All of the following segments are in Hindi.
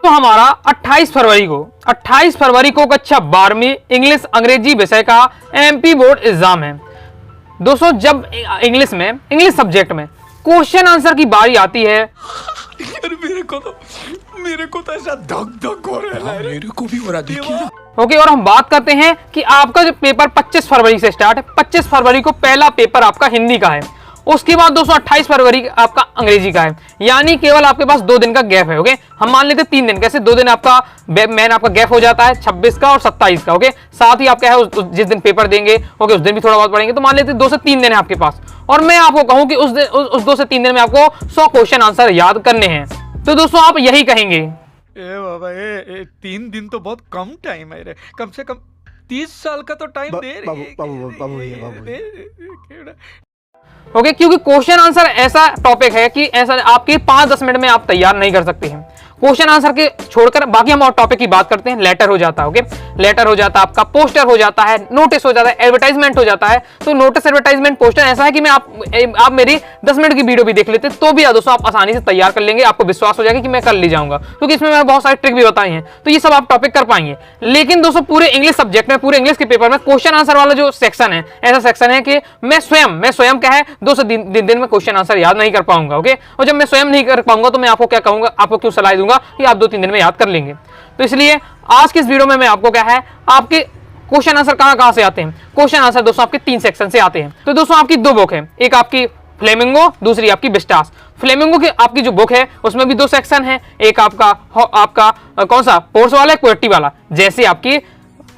तो हमारा 28 फरवरी को कक्षा 12वीं इंग्लिश अंग्रेजी विषय का एमपी बोर्ड एग्जाम है। दोस्तों जब इंग्लिश सब्जेक्ट में क्वेश्चन आंसर की बारी आती है मेरे को तो ऐसा धक धक हो रहा है। मेरे को भी हो रहा देखिए। ओके, और हम बात करते हैं कि आपका जो पेपर 25 फरवरी से स्टार्ट है, 25 फरवरी को पहला पेपर आपका हिंदी का है। उसके बाद दोस्तों 28 फरवरी आपका अंग्रेजी का है, यानी केवल आपके पास 2 दिन का गैप है। ओके, हम मान लेते 3 दिन, कैसे 2 दिन आपका मेन आपका गैप हो जाता है 26 का और 27 का। ओके, साथ ही आप क्या है जिस दिन पेपर देंगे ओके उस दिन भी थोड़ा बहुत पढ़ेंगे, तो मान लेते 2 से 3 दिन है आपके पास। और मैं आपको कहूं कि उस 2 से 3 दिन में आपको 100 क्वेश्चन आंसर याद करने हैं। तो दोस्तों आप यही कहेंगे बाबा 3 दिन तो बहुत कम टाइम है रे, कम से कम 30 साल का तो टाइम दे ओके, क्योंकि क्वेश्चन आंसर ऐसा टॉपिक है कि ऐसा आपके 5-10 मिनट में आप तैयार नहीं कर सकते हैं। क्वेश्चन आंसर के छोड़कर बाकी हम और टॉपिक की बात करते हैं। लेटर हो जाता है, ओके, लेटर हो जाता है आपका, पोस्टर हो जाता है, नोटिस हो जाता है, एडवर्टाइजमेंट हो जाता है। तो नोटिस, एडवर्टाइजमेंट, पोस्टर ऐसा है कि मैं आप मेरी 10 मिनट की वीडियो भी देख लेते तो भी दोस्तों आप आसानी से तैयार कर लेंगे। आपको विश्वास हो जाएगा कि मैं कर ले जाऊंगा, क्योंकि इसमें मैंने बहुत सारे ट्रिक भी बताए हैं, तो ये सब आप टॉपिक कर पाएंगे। लेकिन दोस्तों पूरे इंग्लिश सब्जेक्ट में, पूरे इंग्लिश के पेपर में क्वेश्चन आंसर वाला जो सेक्शन है, ऐसा सेक्शन है कि मैं स्वयं क्या है 2 से 3 दिन में क्वेश्चन आंसर याद नहीं कर पाऊंगा। ओके, और जब मैं स्वयं नहीं कर पाऊंगा तो मैं आपको क्या कहूंगा, आपको क्यों सलाह दूंगा कि आप 2-3 दिन में याद कर लेंगे। तो इसलिए आज की इस वीडियो में मैं आपको क्या है आपके क्वेश्चन आंसर कहां से आते हैं। क्वेश्चन आंसर दोस्तों आपके 3 सेक्शन से आते हैं। तो दोस्तों आपकी 2 बुक है, एक आपकी फ्लेमिंगो, दूसरी आपकी विस्टास। फ्लेमिंगो की आपकी जो बुक है उसमें भी 2 सेक्शन है, एक आपका कौन सा पोर्स वाला है, पोएट्री वाला। जैसे आपकी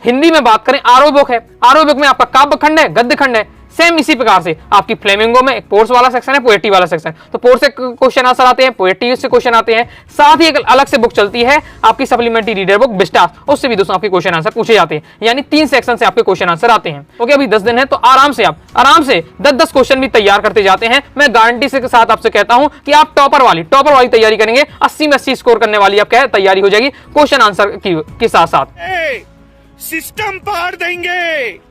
हिंदी में बात करें आरओ बुक है, आरओ बुक में आपका काव्य खंड है, गद्य खंड है। सेम इसी प्रकार से आपकी फ्लेमिंगो में एक पोर्स वाला सेक्शन है, पोएट्री वाला सेक्शन। तो पोर्स से क्वेश्चन आंसर आते हैं, पोएट्री से क्वेश्चन आते हैं। साथ ही एक अलग से बुक चलती है आपकी सप्लीमेंट्री रीडर बुक विस्टास, उससे भी दोस्तों आपके क्वेश्चन आंसर पूछे जाते हैं। यानी 3 सेक्शन से आपके क्वेश्चन आंसर आते हैं। ओके, अभी 10 दिन है तो आराम से 10-10 क्वेश्चन भी तैयार करते जाते हैं। मैं गारंटी से साथ आपसे कहता हूं कि आप टॉपर वाली तैयारी करेंगे, 80 में 80 स्कोर करने वाली आप क्या है तैयारी हो जाएगी क्वेश्चन आंसर के साथ साथ। सिस्टम पार देंगे।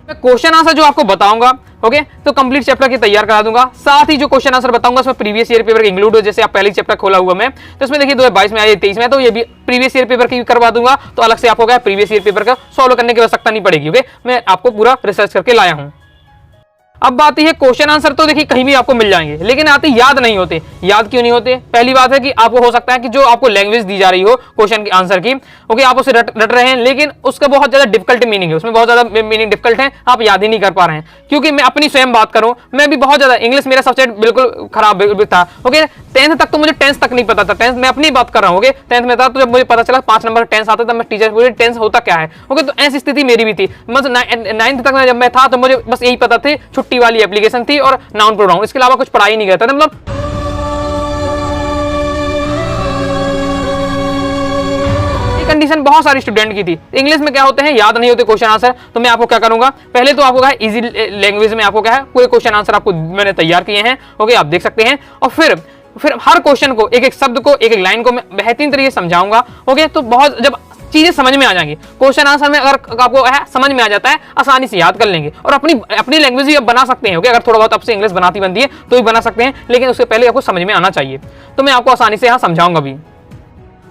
मैं क्वेश्चन आंसर जो आपको बताऊंगा ओके तो कंप्लीट चैप्टर की तैयार करा दूंगा। साथ ही जो क्वेश्चन आंसर बताऊंगा उसमें प्रीवियस ईयर पेपर इंक्लूड हो। जैसे आप पहले चैप्टर खोला हुआ मैं तो इसमें देखिए 2022 में आया, 23 में, तो ये भी प्रीवियस ईयर पेपर की करवा दूंगा। तो अलग से आपको क्या प्रीवियस ईयर पेपर का सॉल्व करने की आवश्यकता नहीं पड़ेगी। ओके, मैं आपको पूरा रिसर्च करके लाया हूं। अब बात है क्वेश्चन आंसर तो देखिए कहीं भी आपको मिल जाएंगे, लेकिन आते याद नहीं होते। याद क्यों नहीं होते? पहली बात है कि आपको हो सकता है कि जो आपको लैंग्वेज दी जा रही हो क्वेश्चन की आंसर की ओके आप उसे रट रहे हैं, लेकिन उसका बहुत ज्यादा डिफिकल्ट मीनिंग है, उसमें बहुत ज्यादा मीनिंग डिफिकल्ट है, आप याद ही नहीं कर पा रहे हैं। क्योंकि मैं अपनी स्वयं बात करूं, मैं भी बहुत ज्यादा इंग्लिश मेरा सब्जेक्ट बिल्कुल खराब था। ओके, 10th तक तो मुझे टेंस तक नहीं पता था। टेंस मैं अपनी बात कर रहा हूँ। ओके, 10th में था तो जब मुझे पता चला 5 नंबर टेंस आता था, मैं टीचर पूछे टेंस होता क्या है। ओके, तो ऐसी स्थिति मेरी भी थी। मतलब 9th तक जब मैं था तो मुझे बस यही पता थी छुट्टी वाली एप्लीकेशन थी और नाउन प्रोनाउन, इसके अलावा कुछ पढ़ाई नहीं करता था। मतलब कंडीशन बहुत सारी स्टूडेंट की थी। इंग्लिश में क्या होते हैं याद नहीं होते क्वेश्चन आंसर। तो मैं आपको क्या करूंगा, पहले तो आपको क्या है इजी लैंग्वेज में आपको क्या है पूरे क्वेश्चन आंसर आपको मैंने तैयार किए हैं। ओके, आप देख सकते हैं। और फिर हर क्वेश्चन को एक एक शब्द को एक एक लाइन को मैं बेहतरीन तरीके से समझाऊंगा। ओके, तो बहुत जब चीजें समझ में आ जाएंगी क्वेश्चन आंसर में, अगर आपको समझ में आ जाता है आसानी से याद कर लेंगे और अपनी लैंग्वेज भी आप बना सकते हैं। ओके, अगर थोड़ा बहुत आपसे इंग्लिश बनती है तो भी बना सकते हैं, लेकिन उससे पहले आपको समझ में आना चाहिए। तो मैं आपको आसानी से यहाँ समझाऊंगा भी।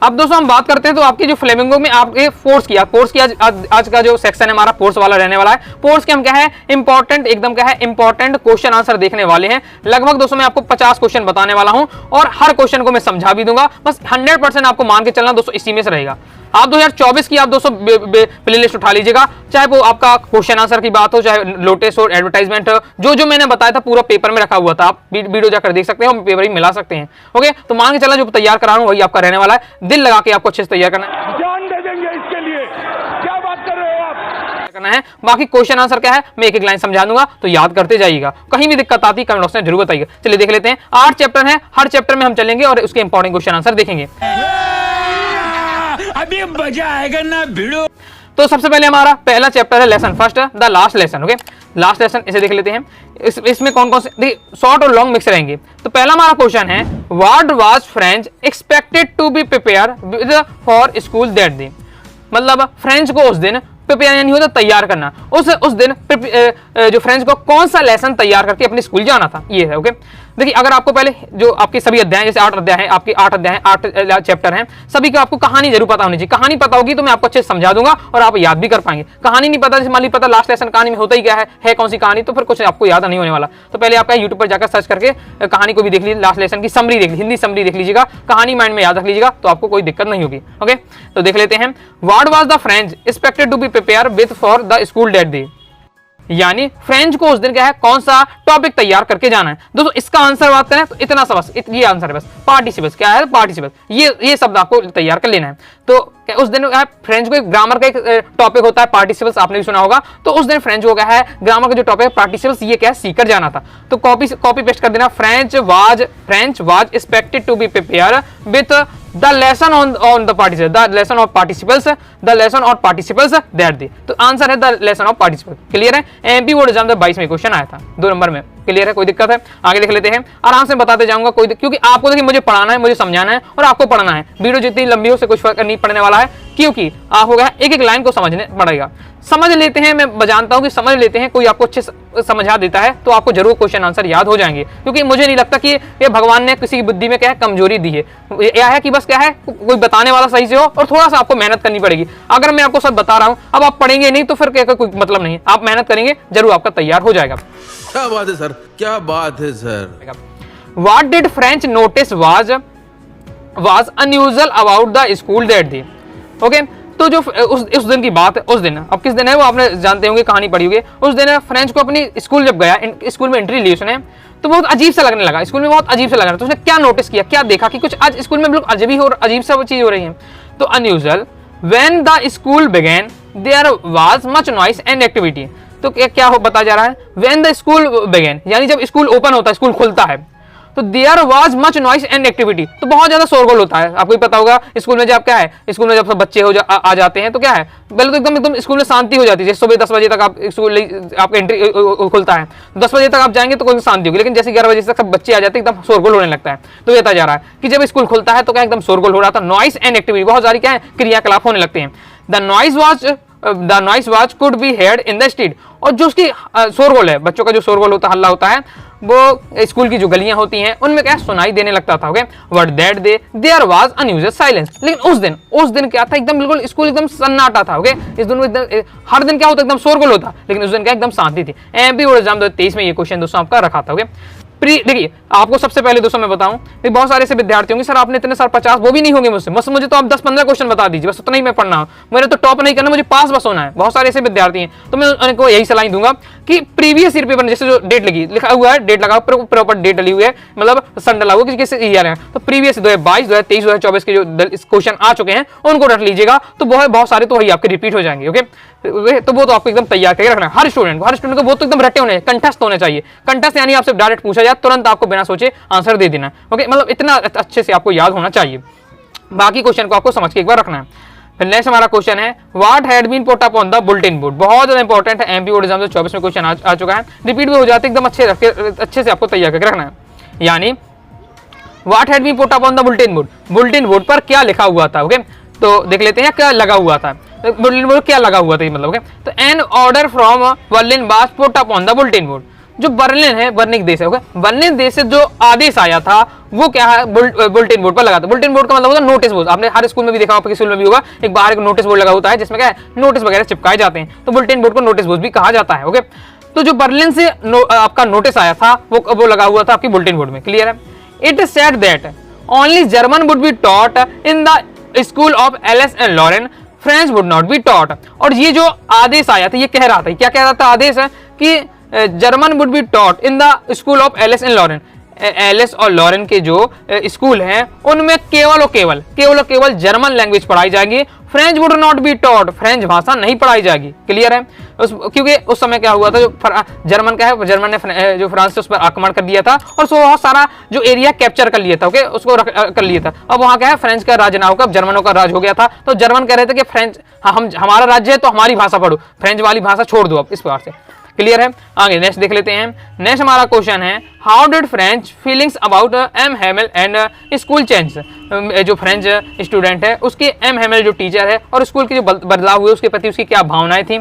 अब दोस्तों हम बात करते हैं तो आपकी जो फ्लेमिंगो में आपके फोर्स की आज का जो सेक्शन है हमारा फोर्स वाला रहने वाला है। फोर्स के हम क्या है इंपॉर्टेंट एकदम क्या है इंपॉर्टेंट क्वेश्चन आंसर देखने वाले हैं। लगभग दोस्तों मैं आपको 50 क्वेश्चन बताने वाला हूं और हर क्वेश्चन को मैं समझा भी दूंगा। बस 100% आपको मान के चलना दोस्तों इसी में से रहेगा। आप 2024 की आप दोस्तों प्ले लिस्ट उठा लीजिएगा, चाहे वो आपका क्वेश्चन आंसर की बात हो, चाहे नोटिस हो, एडवर्टाइजमेंट हो, जो मैंने बताया था पूरा पेपर में रखा हुआ था। आप वीडियो जाकर देख सकते हैं और पेपर ही मिला सकते हैं। ओके, तो मान के चला जो तैयार करा रहा हूं वही आपका रहने वाला है। दिल लगा के आपको अच्छे से तैयार करना है, जान दे देंगे इसके लिए। क्या बात कर रहे हो आप? करना है। बाकी क्वेश्चन आंसर क्या है मैं एक एक लाइन समझा दूंगा, तो याद करते जाइएगा। कहीं भी दिक्कत आती है कमेंट बॉक्स में जरूर बताइएगा। चलिए देख लेते हैं। 8 चैप्टर है, हर चैप्टर में हम चलेंगे और उसके इंपॉर्टेंट क्वेश्चन आंसर देखेंगे। अभी मजा आएगा ना भिड़ो। तो सबसे पहले हमारा पहला चैप्टर है lesson first, the last lesson. Okay, last lesson इसे देख लेते हैं। इसमें कौन कौन से देखिए शॉर्ट और लॉन्ग मिक्स रहेंगे। तो पहला हमारा क्वेश्चन है what was French expected to be prepare for school that day. मतलब फ्रेंच को उस दिन प्रिपेयर यानी होता तैयार करना, उस दिन जो फ्रेंच को कौन सा लेसन तैयार करके अपने स्कूल जाना था, ये है। ओके, देखिए अगर आपको पहले जो आपके सभी अध्याय जैसे 8 अध्याय हैं, आपके 8 अध्याय हैं, 8 चैप्टर हैं, सभी की आपको कहानी जरूर पता होनी चाहिए। कहानी पता होगी तो मैं आपको अच्छे से समझा दूंगा और आप याद भी कर पाएंगे। कहानी नहीं पता, जैसे मान ली पता लास्ट लेसन कहानी में होता ही क्या है कौन सी कहानी, तो फिर कुछ आपको याद नहीं होने वाला। तो पहले आपका यूट्यूब पर जाकर सर्च करके कहानी को भी देख लीजिए, लास्ट लेसन की समरी देख लीजिए, हिंदी समरी देख लीजिएगा, कहानी माइंड में याद रख लीजिएगा तो आपको कोई दिक्कत नहीं होगी। ओके, तो देख लेते हैं। What was the French expected to be prepare with for the school that day, यानी फ्रेंच को उस दिन क्या है कौन सा टॉपिक तैयार करके जाना है। दोस्तों इसका आंसर बात करें तो इतना सा बस, ये आंसर है बस, पार्टिसिपल्स। क्या है? पार्टिसिपल्स। ये शब्द आपको तैयार कर लेना है। तो उस दिन फ्रेंच को ग्रामर का एक टॉपिक होता है पार्टिसिपल्स, आपने भी सुना होगा। तो उस दिन फ्रेंच को क्या है ग्रामर का जो टॉपिक है पार्टिसिपल्स, ये क्या है सीकर जाना था। तो कॉपी पेस्ट कर देना, French was expected to be prepare with the lesson on the participles, the lesson of participles that day। तो आंसर है the lesson of participles। Clear है? एमपी बोर्ड एग्जाम 22 में क्वेश्चन आया था 2 नंबर में। क्लियर है? कोई दिक्कत है? आगे देख लेते हैं, आराम से बताते जाऊंगा क्योंकि आपको देखिए मुझे पढ़ाना है, मुझे समझाना है और आपको पढ़ना है। वीडियो जितनी लंबी हो से कुछ फर्क नहीं पड़ने वाला है, क्योंकि आपको क्या एक एक लाइन को समझने पड़ेगा। समझ लेते हैं, मैं जानता हूं कि समझ लेते हैं, कोई आपको अच्छे से समझा देता है तो आपको जरूर क्वेश्चन आंसर याद हो जाएंगे। क्योंकि मुझे नहीं लगता कि ये भगवान ने किसी की बुद्धि में क्या है कमजोरी दी है, यह है कि बस क्या है कोई बताने वाला सही से हो और थोड़ा सा आपको मेहनत करनी पड़ेगी। अगर मैं आपको सब बता रहा हूं, अब आप पढ़ेंगे नहीं तो फिर क्या कोई मतलब नहीं है। आप मेहनत करेंगे जरूर आपका तैयार हो जाएगा। क्या बात है सर, क्या बात है sir. What did French notice was unusual about the school that day। Okay, तो जो उस दिन की बात है, उस दिन अब किस दिन है वो आपने जानते होंगे, कहानी पढ़ी होगी। उस दिन फ्रेंच को अपनी स्कूल जब गया, स्कूल में एंट्री ली उसने, तो बहुत अजीब सा लगने लगा, स्कूल में बहुत अजीब सा लग रहा। तो उसने क्या नोटिस किया, क्या देखा कि कुछ आज स्कूल में बिल्कुल अजीब सा चीज हो रही है। तो unusual, when the school began there was much noise and activity. तो क्या बता जा रहा है, व्हेन द स्कूल बिगेन यानी जब स्कूल ओपन होता है, स्कूल खुलता है, तो there was much noise and activity. तो बहुत ज्यादा शोरगुल होता है। आपको भी पता होगा स्कूल में जब क्या है, स्कूल में जब सब बच्चे आ जाते हैं तो क्या है पहले तो एकदम स्कूल में शांति हो जाती है। जैसे सुबह 10 बजे तक आप स्कूल आपका एंट्री खुलता है, 10 बजे तक आप जाएंगे तो कोई शांति होगी, लेकिन जैसे 11 बजे तक सब बच्चे आ जाते हैं एकदम शोरगुल होने लगता है। तो ये जा रहा है कि जब स्कूल खुलता है तो क्या एकदम शोरगुल हो रहा था, नॉइस एंड एक्टिविटी, बहुत सारी क्या है क्रियाकलाप होने लगते हैं। The noise was could be heard in the street. और जो उसकी शोरगुल है, बच्चों का जो शोरगुल होता है, हल्ला होता है, वो स्कूल की जो गलियां होती हैं उनमें क्या सुनाई देने लगता था। Okay, but that day there was unusual silence. लेकिन उस दिन क्या था, एकदम बिल्कुल स्कूल एकदम सन्नाटा था। ओके, इस दिन एकदम हर दिन क्या होता एकदम शोरगुल होता, लेकिन उस दिन क्या एकदम शांति थी। एमपी बोर्ड एग्जाम 2023 में ये क्वेश्चन दोस्तों आपका रखा था। ओके, देखिए आपको सबसे पहले दोस्तों मैं बताऊं, बहुत सारे ऐसे विद्यार्थी होंगे सर आपने इतने सारे 50 वो भी नहीं होंगे मुझसे, बस मुझे तो आप 10-15 क्वेश्चन बता दीजिए, बस उतना ही मैं पढ़ना हूं, मेरे तो टॉप नहीं करना, मुझे पास बस होना है। बहुत सारे ऐसे विद्यार्थी हैं, तो मैं उनको यही सलाह दूंगा कि प्रीवियस ईयर पेपर जैसे जो डेट लिखा हुआ है, डेट लगा प्रॉपर डेट डली हुई है, मतलब सन डला हुआ कि किसी ईयर है, तो प्रीवियस 2022, 2023, 2024 के जो क्वेश्चन आ चुके हैं उनको रख लीजिएगा। तो बहुत सारे तो वही आपके रिपीट हो जाएंगे। ओके, तो वो तो आपको एकदम तैयार करके रखना है। हर स्टूडेंट को वो तो एकदम रटे होने, कंठस्थ होने चाहिए। कंठस्थ यानी आपसे डायरेक्ट पूछा जाए तुरंत आपको बिना सोचे आंसर दे देना। ओके, मतलब इतना अच्छे से आपको याद होना चाहिए। बाकी क्वेश्चन को आपको समझ के एक बार रखना है। फिर नेक्स्ट हमारा क्वेश्चन है, what had been put up on the bulletin board. बहुत ज्यादा इंपॉर्टेंट है, एमपी बोर्ड एग्जाम 24 में क्वेश्चन आ चुका है, रिपीट भी हो जाते एकदम अच्छे से आपको तैयार करके रखना है। यानी what had been put up on the bulletin board पर क्या लिखा हुआ था। ओके, तो देख लेते हैं क्या लगा हुआ था, बुलेटिन बोर्ड क्या लगा हुआ था मतलब। ओके, तो an order from Berlin was put up on the bulletin board. जो बर्लिन है, बर्निक देश है, ओके, बर्लिन देश से जो आदेश आया था वो क्या है बुलेटिन बोर्ड पर लगा था। बुलेटिन बोर्ड का मतलब होता है नोटिस बोर्ड। आपने हर स्कूल में भी देखा, आपके स्कूल में भी होगा, एक बाहर एक नोटिस बोर्ड लगा होता है जिसमें क्या है नोटिस वगैरह चिपकाए जाते हैं, तो बुलेटिन बोर्ड को नोटिस बोर्ड भी कहा जाता है। ओके, तो जो बर्लिन से आपका नोटिस आया था वो लगा हुआ था आपकी बुलेटिन बोर्ड में। क्लियर है? It said that only German would be taught in the school of Alsace and Lorraine, French would not be taught. और ये जो आदेश आया था ये कह रहा था, क्या कह रहा था आदेश है कि German would be taught in the school of Alsace and Lorraine. Alsace और लॉरेन के जो स्कूल हैं उनमें केवल और केवल जर्मन लैंग्वेज पढ़ाई जाएगी, French would not be taught, French भाषा नहीं पढ़ाई जाएगी। क्लियर है? क्योंकि उस समय क्या हुआ था, जो जर्मन ने जो फ्रांस से उस पर आक्रमण कर दिया था और बहुत सारा जो एरिया कैप्चर कर लिया था। ओके, उसको कर लिया था। अब वहां क्या है फ्रेंच का राज ना होकर जर्मनों का राज हो गया था। तो जर्मन कह रहे थे कि फ्रेंच हमारा राज्य है तो हमारी भाषा पढ़ो, फ्रेंच वाली भाषा छोड़ दो अब, इस प्रकार से। क्लियर है? आगे नेक्स्ट देख लेते हैं। नेक्स्ट हमारा क्वेश्चन है, how did French feelings about M Hamel and school change. जो फ्रेंच स्टूडेंट है उसके एम हेमल जो टीचर है और स्कूल के जो बदलाव हुए उसके प्रति उसकी क्या भावनाएं थी।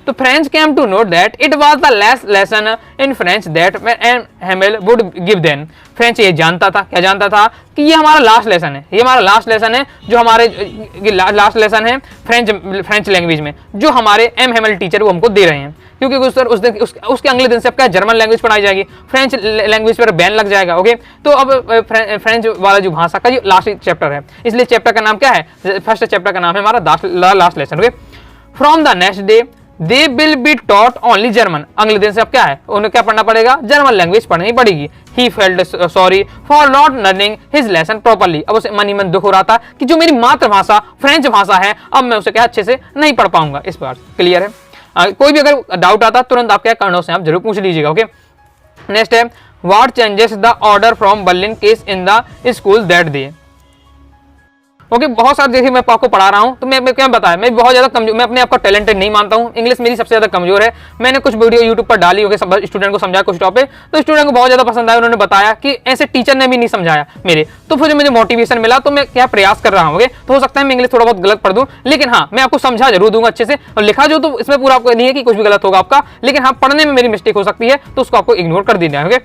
तो French came to know that it was the last lesson in French that M Hamel would give then. French ये जानता था, क्या जानता था, कि ये हमारा लास्ट लेसन है, ये हमारा लास्ट लेसन है, जो हमारे लास्ट लेसन है फ्रेंच लैंग्वेज में, जो हमारे एम हेमेल टीचर वो हमको दे रहे हैं। क्योंकि उसके अगले दिन से आपका जर्मन लैंग्वेज पढ़ाई जाएगी, फ्रेंच लैंग्वेज पर बैन लग जाएगा। ओके, तो अब फ्रेंच वाला जो भाषा का जो लास्ट चैप्टर है, इसलिए चैप्टर का नाम क्या है, फर्स्ट चैप्टर का नाम है हमारा last lesson. Okay, from the next day they will be taught only German. अगले दिन से अब क्या है, उन्हें क्या पढ़ना पड़ेगा, जर्मन लैंग्वेज पढ़नी पड़ेगी। He felt sorry for not learning his lesson properly. अब उसे मन ही मन दुख हो रहा था कि जो मेरी मातृभाषा फ्रेंच भाषा है, अब मैं उसे क्या अच्छे से नहीं पढ़ पाऊंगा। इस बार क्लियर है। कोई भी अगर डाउट आता तुरंत आप क्या करना से आप जरूर पूछ लीजिएगा। ओके, नेक्स्ट है what changes the order from Berlin case in the school that day. Okay, बहुत सारे देखिए मैं आपको पढ़ा रहा हूँ, तो मैं क्या बताया, मैं बहुत ज्यादा कमजोर, मैं अपने आप को टैलेंटेड नहीं मानता हूँ, इंग्लिश मेरी सबसे ज्यादा कमजोर है। मैंने कुछ वीडियो यूट्यूब पर डाली, ओके, स्टूडेंट को समझाया कुछ टॉपिक, तो स्टूडेंट को बहुत ज्यादा पसंद आया, उन्होंने बताया कि ऐसे टीचर ने भी नहीं समझाया मेरे, तो फिर मुझे मोटिवेशन मिला, तो मैं क्या प्रयास कर रहा हूँ। तो हो सकता है मैं इंग्लिश थोड़ा बहुत गलत पढ़ दूँ, लेकिन हाँ मैं आपको समझा जरूर दूंगा अच्छे से, और लिखा जो तो इसमें पूरा आपको नहीं है कि कुछ भी गलत होगा आपका, लेकिन हाँ पढ़ने में मेरी मिस्टेक हो सकती है, तो उसको आपको इग्नोर कर देना है।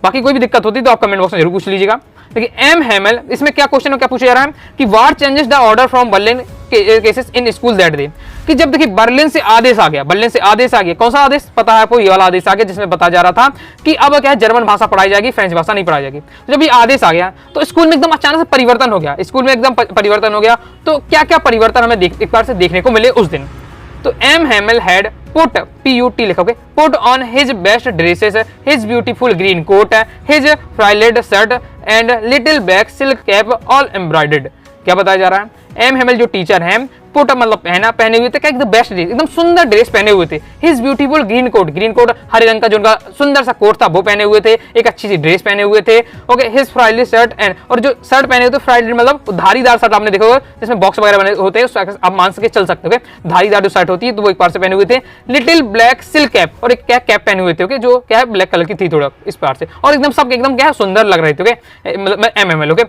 बाकी कोई भी दिक्कत होती है तो आप कमेंट बॉक्स में जरूर पूछ लीजिएगा। देखिए एम हेमेल, इसमें क्या क्वेश्चन क्या पूछा जा रहा है कि what changes the order from Berlin cases in school that day, कि जब देखिए बर्लिन से आदेश आ गया, बर्लिन से आदेश आ गया, कौन सा आदेश पता है आपको, ये वाला आदेश आ गया जिसमें बताया जा रहा था कि अब क्या है, जर्मन भाषा पढ़ाई जाएगी, फ्रेंच भाषा नहीं पढ़ाई जाएगी। तो जब ये आदेश आ गया तो स्कूल में एकदम अचानक से परिवर्तन हो गया, स्कूल में एकदम परिवर्तन हो गया। तो क्या क्या परिवर्तन हमें एक बार से देखने को मिले उस दिन। तो M Hamel had put PUT लिखोगे, put on his best dresses, his beautiful green coat, his frilled shirt and little black silk cap all embroidered. क्या बताया जा रहा है, एम हेमेल जो टीचर हैं, पुट मतलब पहने हुए थे, क्या एकदम बेस्ट ड्रेस, एकदम सुंदर ड्रेस पहने हुए थे। हिज ब्यूटीफुल ग्रीन कोट हरे रंग का जो उनका सुंदर सा कोट था वो पहने हुए थे, एक अच्छी सी ड्रेस पहने हुए थे। ओके, हिज फ्राइली शर्ट एंड, और जो शर्ट पहने हुए थे फ्राइली मतलब धारीदार शर्ट, आपने देखा होगा जिसमें बॉक्स वगैरह बने होते हैं, आप मान सके चल सकते हो, धारीदार जो शर्ट होती है तो वो एक बार से पहने हुए थे। लिटिल ब्लैक सिल्क कैप, और एक क्या कैप पहने हुए थे, ओके, जो क्या है ब्लैक कलर की थी थोड़ा इस बार से, और एकदम सब एकदम क्या है सुंदर लग रहे थे। ओके, मतलब MML। Okay,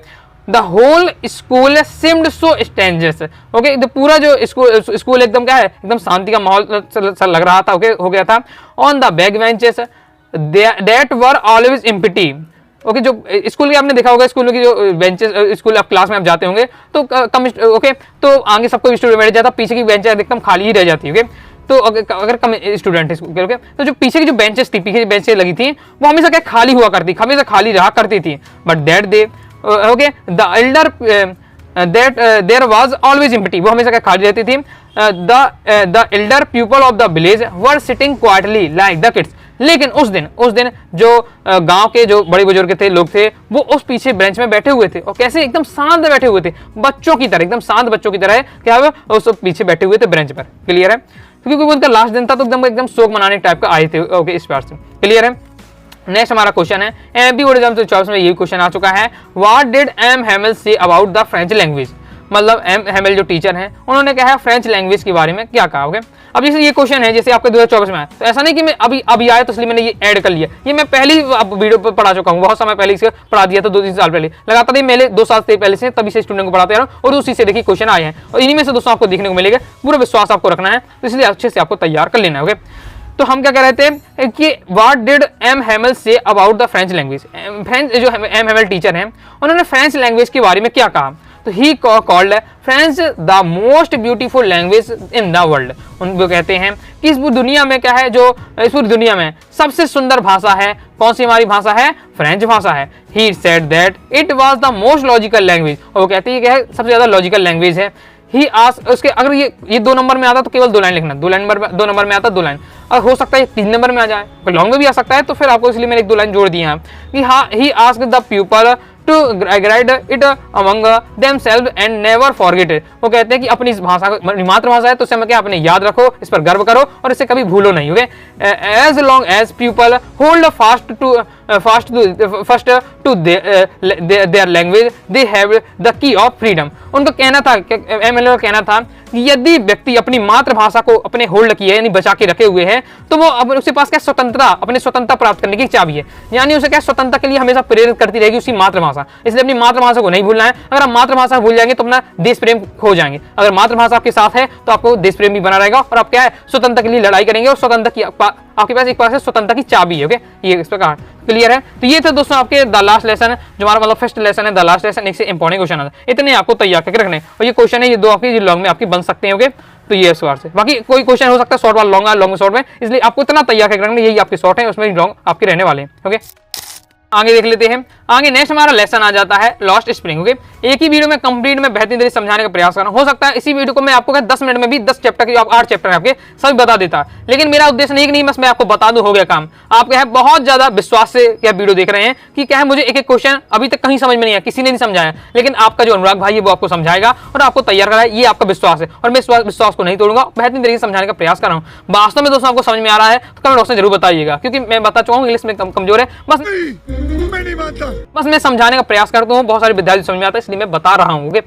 the whole school seemed so strangers. Okay, तो पूरा जो स्कूल एकदम क्या है, एकदम शांति का माहौल लग रहा था। ओके, हो गया था। On the back benches that were always empty. Okay, जो स्कूल के आपने देखा होगा, स्कूल की जो बेंचेस, स्कूल आप क्लास में आप जाते होंगे तो कम, ओके, तो आगे सबको स्टूडेंट बैठ जाता, पीछे की बेंच एकदम खाली ही रह जाती है। तो अगर कम स्टूडेंट है, ओके, तो जो पीछे की जो बेंचेस थी, पीछे बेंचेस लगी थी, वो हमेशा क्या खाली हुआ करती, हमेशा खाली रहा करती थी। But that day okay the elder that there was always empty, वो हमेशा क्या खाली रहती थी। The elder people of the village were sitting quietly like the kids. लेकिन उस दिन जो गांव के जो बड़े बुजुर्ग थे, लोग थे, वो उस पीछे बेंच में बैठे हुए थे, और कैसे एकदम शांत बैठे हुए थे, बच्चों की तरह, एकदम शांत बच्चों की तरह क्या है, उस पीछे बैठे हुए थे बेंच पर। क्लियर है, क्योंकि उनका लास्ट दिन था तो एकदम शोक मनाने टाइप का आए थे। ओके, इस बार से क्लियर है। नेक्स्ट हमारा क्वेश्चन है, एमपी बोर्ड एग्जाम 2024 में ये क्वेश्चन आ चुका है, what did M Hamel say about the French language. मतलब एम हेमेल जो टीचर हैं, उन्होंने कहा है फ्रेंच लैंग्वेज के बारे में क्या कहा। ओके, अब जैसे ये क्वेश्चन है, जैसे आपके 2024 में आया, तो ऐसा नहीं कि मैं अभी आया तो इसलिए मैंने ये ऐड कर लिया, ये मैं पहले ही वीडियो पर पढ़ा चुका हूँ, बहुत समय पहले इसे पढ़ा दिया था, 2-3 साल पहले लगातार ही मैंने 2 साल से पहले से तभी से स्टूडेंट को पढ़ाते रहा हूँ, और उसी से देखिए क्वेश्चन आए हैं, और इन्हीं में से दोस्तों आपको देखने को मिलेगा, पूरा विश्वास आपको रखना है, तो इसलिए अच्छे से आपको तैयार कर लेना है। ओके, तो हम क्या कह रहे थे कि what did M Hamel say about the French language. French जो एम हेमेल टीचर हैं, उन्होंने फ्रेंच लैंग्वेज के बारे में क्या कहा। तो he called French the most beautiful language in the world. उनको कहते हैं कि इस पूरी दुनिया में क्या है, जो इस पूरी दुनिया में सबसे सुंदर भाषा है, कौन सी हमारी भाषा है, फ्रेंच भाषा है। He said that it was the most logical language, और वो कहते हैं कि सबसे ज्यादा लॉजिकल लैंग्वेज है। ही आस्क, उसके अगर ये 2 नंबर में आता तो केवल 2 लाइन लिखना, 2 नंबर में आता 2 लाइन, और हो सकता है 3 नंबर में आ जाए, लॉन्ग में भी आ सकता है, तो फिर आपको इसलिए मैंने 1-2 लाइन जोड़ दी है कि हाँ, he ask the people to guard it among themselves and never forget it. वो कहते हैं कि अपनी इस भाषा को, मातृभाषा है तो उसे क्या अपने याद रखो, इस पर गर्व करो और इसे कभी भूलो नहीं। Okay, as long as people hold fast to first to their language they have the key of freedom. उनका कहना था, एमएलए का कहना था कि यदि व्यक्ति अपनी मातृभाषा को अपने होल्ड किए यानी बचा के रखे हुए हैं तो वो अब उसके पास क्या स्वतंत्रता, अपनी स्वतंत्रता प्राप्त करने की चाबी है, यानी उसे क्या स्वतंत्रता के लिए हमेशा प्रेरित करती रहेगी उसकी मातृभाषा। इसलिए अपनी मातृभाषा को नहीं भूलना है। अगर आप मातृभाषा भूल जाएंगे तो अपना देश प्रेम खो जाएंगे। अगर मातृभाषा आपके साथ है तो आपको देश प्रेम भी बना रहेगा और आप क्या है स्वतंत्रता के लिए लड़ाई करेंगे और स्वतंत्रता की आपके पास एक पास स्वतंत्रता की चाबी है। ओके, ये इस प्रकार क्लियर है। तो ये थे दोस्तों आपके द लास्ट लेसन, जो हमारा मतलब फर्स्ट लेसन है द लास्ट लेसन। एक से इंपॉर्टेंट क्वेश्चन आता है, इतने आपको तैयार करके रखने और ये क्वेश्चन है, ये दो आपके लॉन्ग में आपकी बन सकते हैं। ओके, तो ये इस बार से बाकी कोई क्वेश्चन हो सकता है शॉर्ट वाला, लॉन्ग में शॉर्ट में, इसलिए आपको इतना तैयार करके रखना, यही आपके शॉर्ट है, उसमें लॉन्ग आपके रहने वाले हैं। ओके, आगे देख लेते हैं। आगे नेक्स्ट हमारा लेसन आ जाता है लॉस्ट स्प्रिंग। ओके, एक ही वीडियो में कंप्लीट में बेहतरीन तरीके से समझाने का प्रयास करना। हो सकता है इसी वीडियो को मैं आपको 10 मिनट में भी 10 चैप्टर के 8 चैप्टर आपके सभी बता देता, लेकिन मेरा उद्देश्य नहीं कि नहीं बस मैं आपको बता दूं हो गया काम। आप क्या है बहुत ज्यादा विश्वास से क्या वीडियो देख रहे हैं कि क्या है मुझे एक एक क्वेश्चन अभी तक कहीं समझ में नहीं आया, किसी ने नहीं समझाया, लेकिन आपका जो अनुराग भाई है वो आपको समझाएगा और आपको तैयार करा है, ये आपका विश्वास है और मैं विश्वास को नहीं तोड़ूंगा, बेहतरीन तरीके से समझाने का प्रयास कर रहा हूँ। वास्तव में दोस्तों आपको समझ में आ रहा है तो कमेंट बॉक्स में जरूर बताइएगा, क्योंकि मैं बता चुका हूँ इंग्लिश में कमजोर है, बस मैं समझाने का प्रयास करता हूँ, बहुत सारे विद्यार्थी समझ में आता है इसलिए मैं बता रहा हूँ। ओके,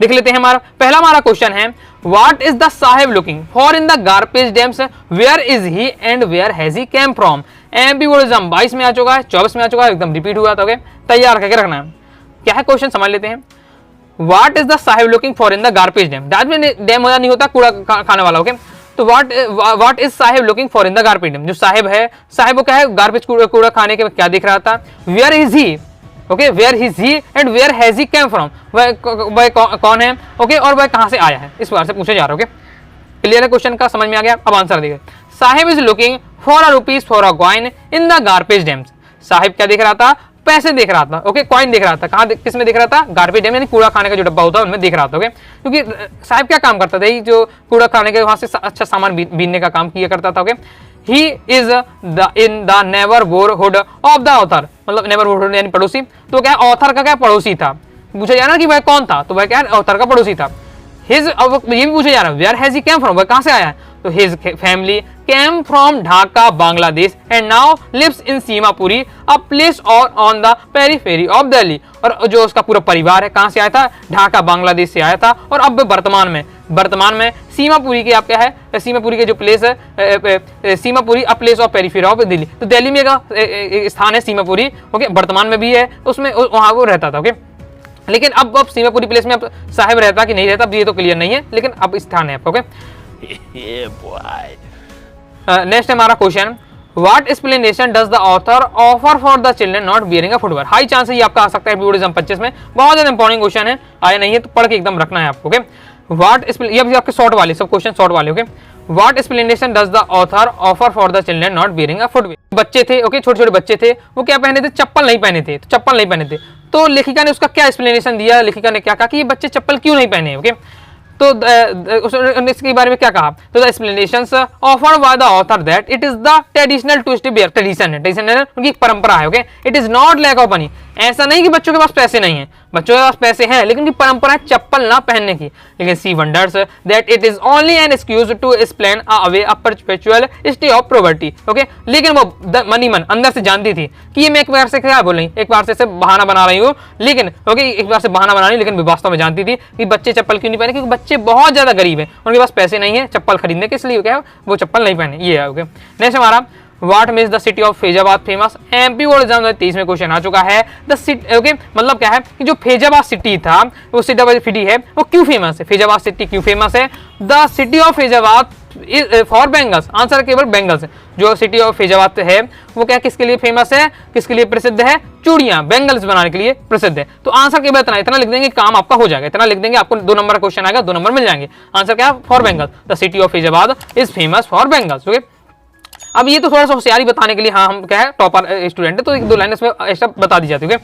देख लेते हैं। हमारा क्वेश्चन है what is the Saheb looking for in the garbage dumps, where is he and where has he came from. MP board exam 22 में आ चुका है, 24 में आ चुका है, एकदम रिपीट हुआ था। ओके, तैयार करके रखना है। क्या है क्वेश्चन समझ लेते हैं। What is the Saheb looking for in the garbage dump, dump होता नहीं होता कूड़ा खाने वाला। ओके, तो what is Saheb looking for in the garbage dump, जो साहेब है, साहेब वो क्या है गार्बेज कूड़ा खाने के क्या देख रहा था। Where is he, okay, where is he and where has he came from, वह कौन है, ओके, और वह कहां से आया है, इस बार से पूछे जा रहा है। ओके, क्लियर है, क्वेश्चन का समझ में आ गया। अब आंसर देखिए। Saheb is looking for a rupees for a coin in the garbage dumps. Saheb क्या देख रहा था, पैसे देख रहा था। ओके, कॉइन देख रहा था, कहां किस में देख रहा था, गार्बेज डैम यानी कूड़ा खाने का जो डब्बा होता है उनमें देख रहा था। ओके, क्योंकि साहिब क्या काम करता था, ये जो कूड़ा खाने के वहां से अच्छा सामान बीनने का काम किया करता था। Okay, he is in the neighbourhood of the author, मतलब नेबरहुड यानी पड़ोसी, तो क्या ऑथर का क्या पड़ोसी था। पूछा जा रहा कि वह कौन था, तो वह क्या ऑथर का पड़ोसी था। हिज, अब ये भी पूछा जा रहा है where has he came from, वह कहां से आया है, तो his family came from Dhaka Bangladesh and now lives in Seemapuri a place on the periphery of Delhi. और जो उसका पूरा परिवार है कहां से आया था, ढाका बांग्लादेश से आया था और अब वर्तमान में सीमापुरी के आप क्या है, सीमापुरी के जो प्लेस है Seemapuri a place of periphery of Delhi, तो दिल्ली में एक स्थान है सीमापुरी। ओके, वर्तमान में भी है, उसमें वहां वो रहता था। ओके, लेकिन अब सीमापुरी प्लेस में अब साहिब रहता कि नहीं रहता अब ये तो क्लियर नहीं है, लेकिन अब स्थान है। ओके, नेक्स्ट हमारा question, what explanation does the author offer for the children not bearing a football. High chance है ये आपका आ सकता है बोर्ड 25 में, बहुत ज्यादा इंपॉर्टेंट क्वेश्चन है, आया नहीं है तो पढ़ के एकदम रखना है आपको। ओके, व्हाट ये भी आपके शॉर्ट वाले सब क्वेश्चन शॉर्ट वाले। Okay, what explanation does the author offer for the children not bearing a footwear. बच्चे थे, ओके, छोटे छोटे बच्चे थे, वो क्या पहने थे, चप्पल नहीं पहने थे, तो चप्पल नहीं पहने थे, तो लेखिका ने उसका क्या एक्सप्लेनेशन दिया, लेखिका ने क्या कहा कि ये बच्चे चप्पल क्यों नहीं पहने। ओके, तो इसके बारे में क्या कहा, तो the explanations offered by the author that it is the traditional to stay bare, tradition है उनकी परंपरा है। Okay, it is not lack of money, ऐसा नहीं कि बच्चों के पास पैसे नहीं है, बच्चों के पास पैसे हैं, लेकिन उनकी परंपरा है चप्पल ना पहनने की। लेकिन she wonders that it is only an excuse to explain away a perpetual state of poverty. Okay, लेकिन वो मनी मन अंदर से जानती थी कि ये मैं एक बार से क्या बोल रही, एक बार से बहाना बना रही हूँ, लेकिन ओके एक बार से बहाना बना रही हूँ, लेकिन वास्तव में जानती थी कि बच्चे चप्पल क्यों नहीं पहने, क्योंकि बच्चे बहुत ज्यादा गरीब है, उनके पास पैसे नहीं है चप्पल खरीदने के, इसलिए क्या है वो चप्पल नहीं पहने। ये है। ओके, नेक्स्ट हमारा what makes the city of Faizabad famous. MP board exam 23 में क्वेश्चन आ चुका है। द सिटी, ओके, मतलब क्या है कि जो फैजाबाद सिटी था, वो सिटी है, वो क्यों फेमस है, फैजाबाद सिटी क्यों फेमस है। The city of Faizabad for bangles, answer केवल बेंगल्स। जो सिटी ऑफ फैजाबाद है वो क्या किसके लिए फेमस है, किसके लिए प्रसिद्ध है, चूड़ियां बेंगल्स बनाने के लिए प्रसिद्ध है। तो आंसर केवल इतना लिख देंगे, काम आपका हो जाएगा, इतना लिख देंगे, आपको 2 नंबर का क्वेश्चन आएगा, 2 नंबर मिल जाएंगे। आंसर क्या, for bangles, the city of Faizabad is famous for bangles. Okay, अब ये तो थोड़ा सा होशियारी बताने के लिए, हाँ हम क्या है टॉपर स्टूडेंट है, तो 2 लाइन इसमें एक्स्ट्रा बता दी जाती है।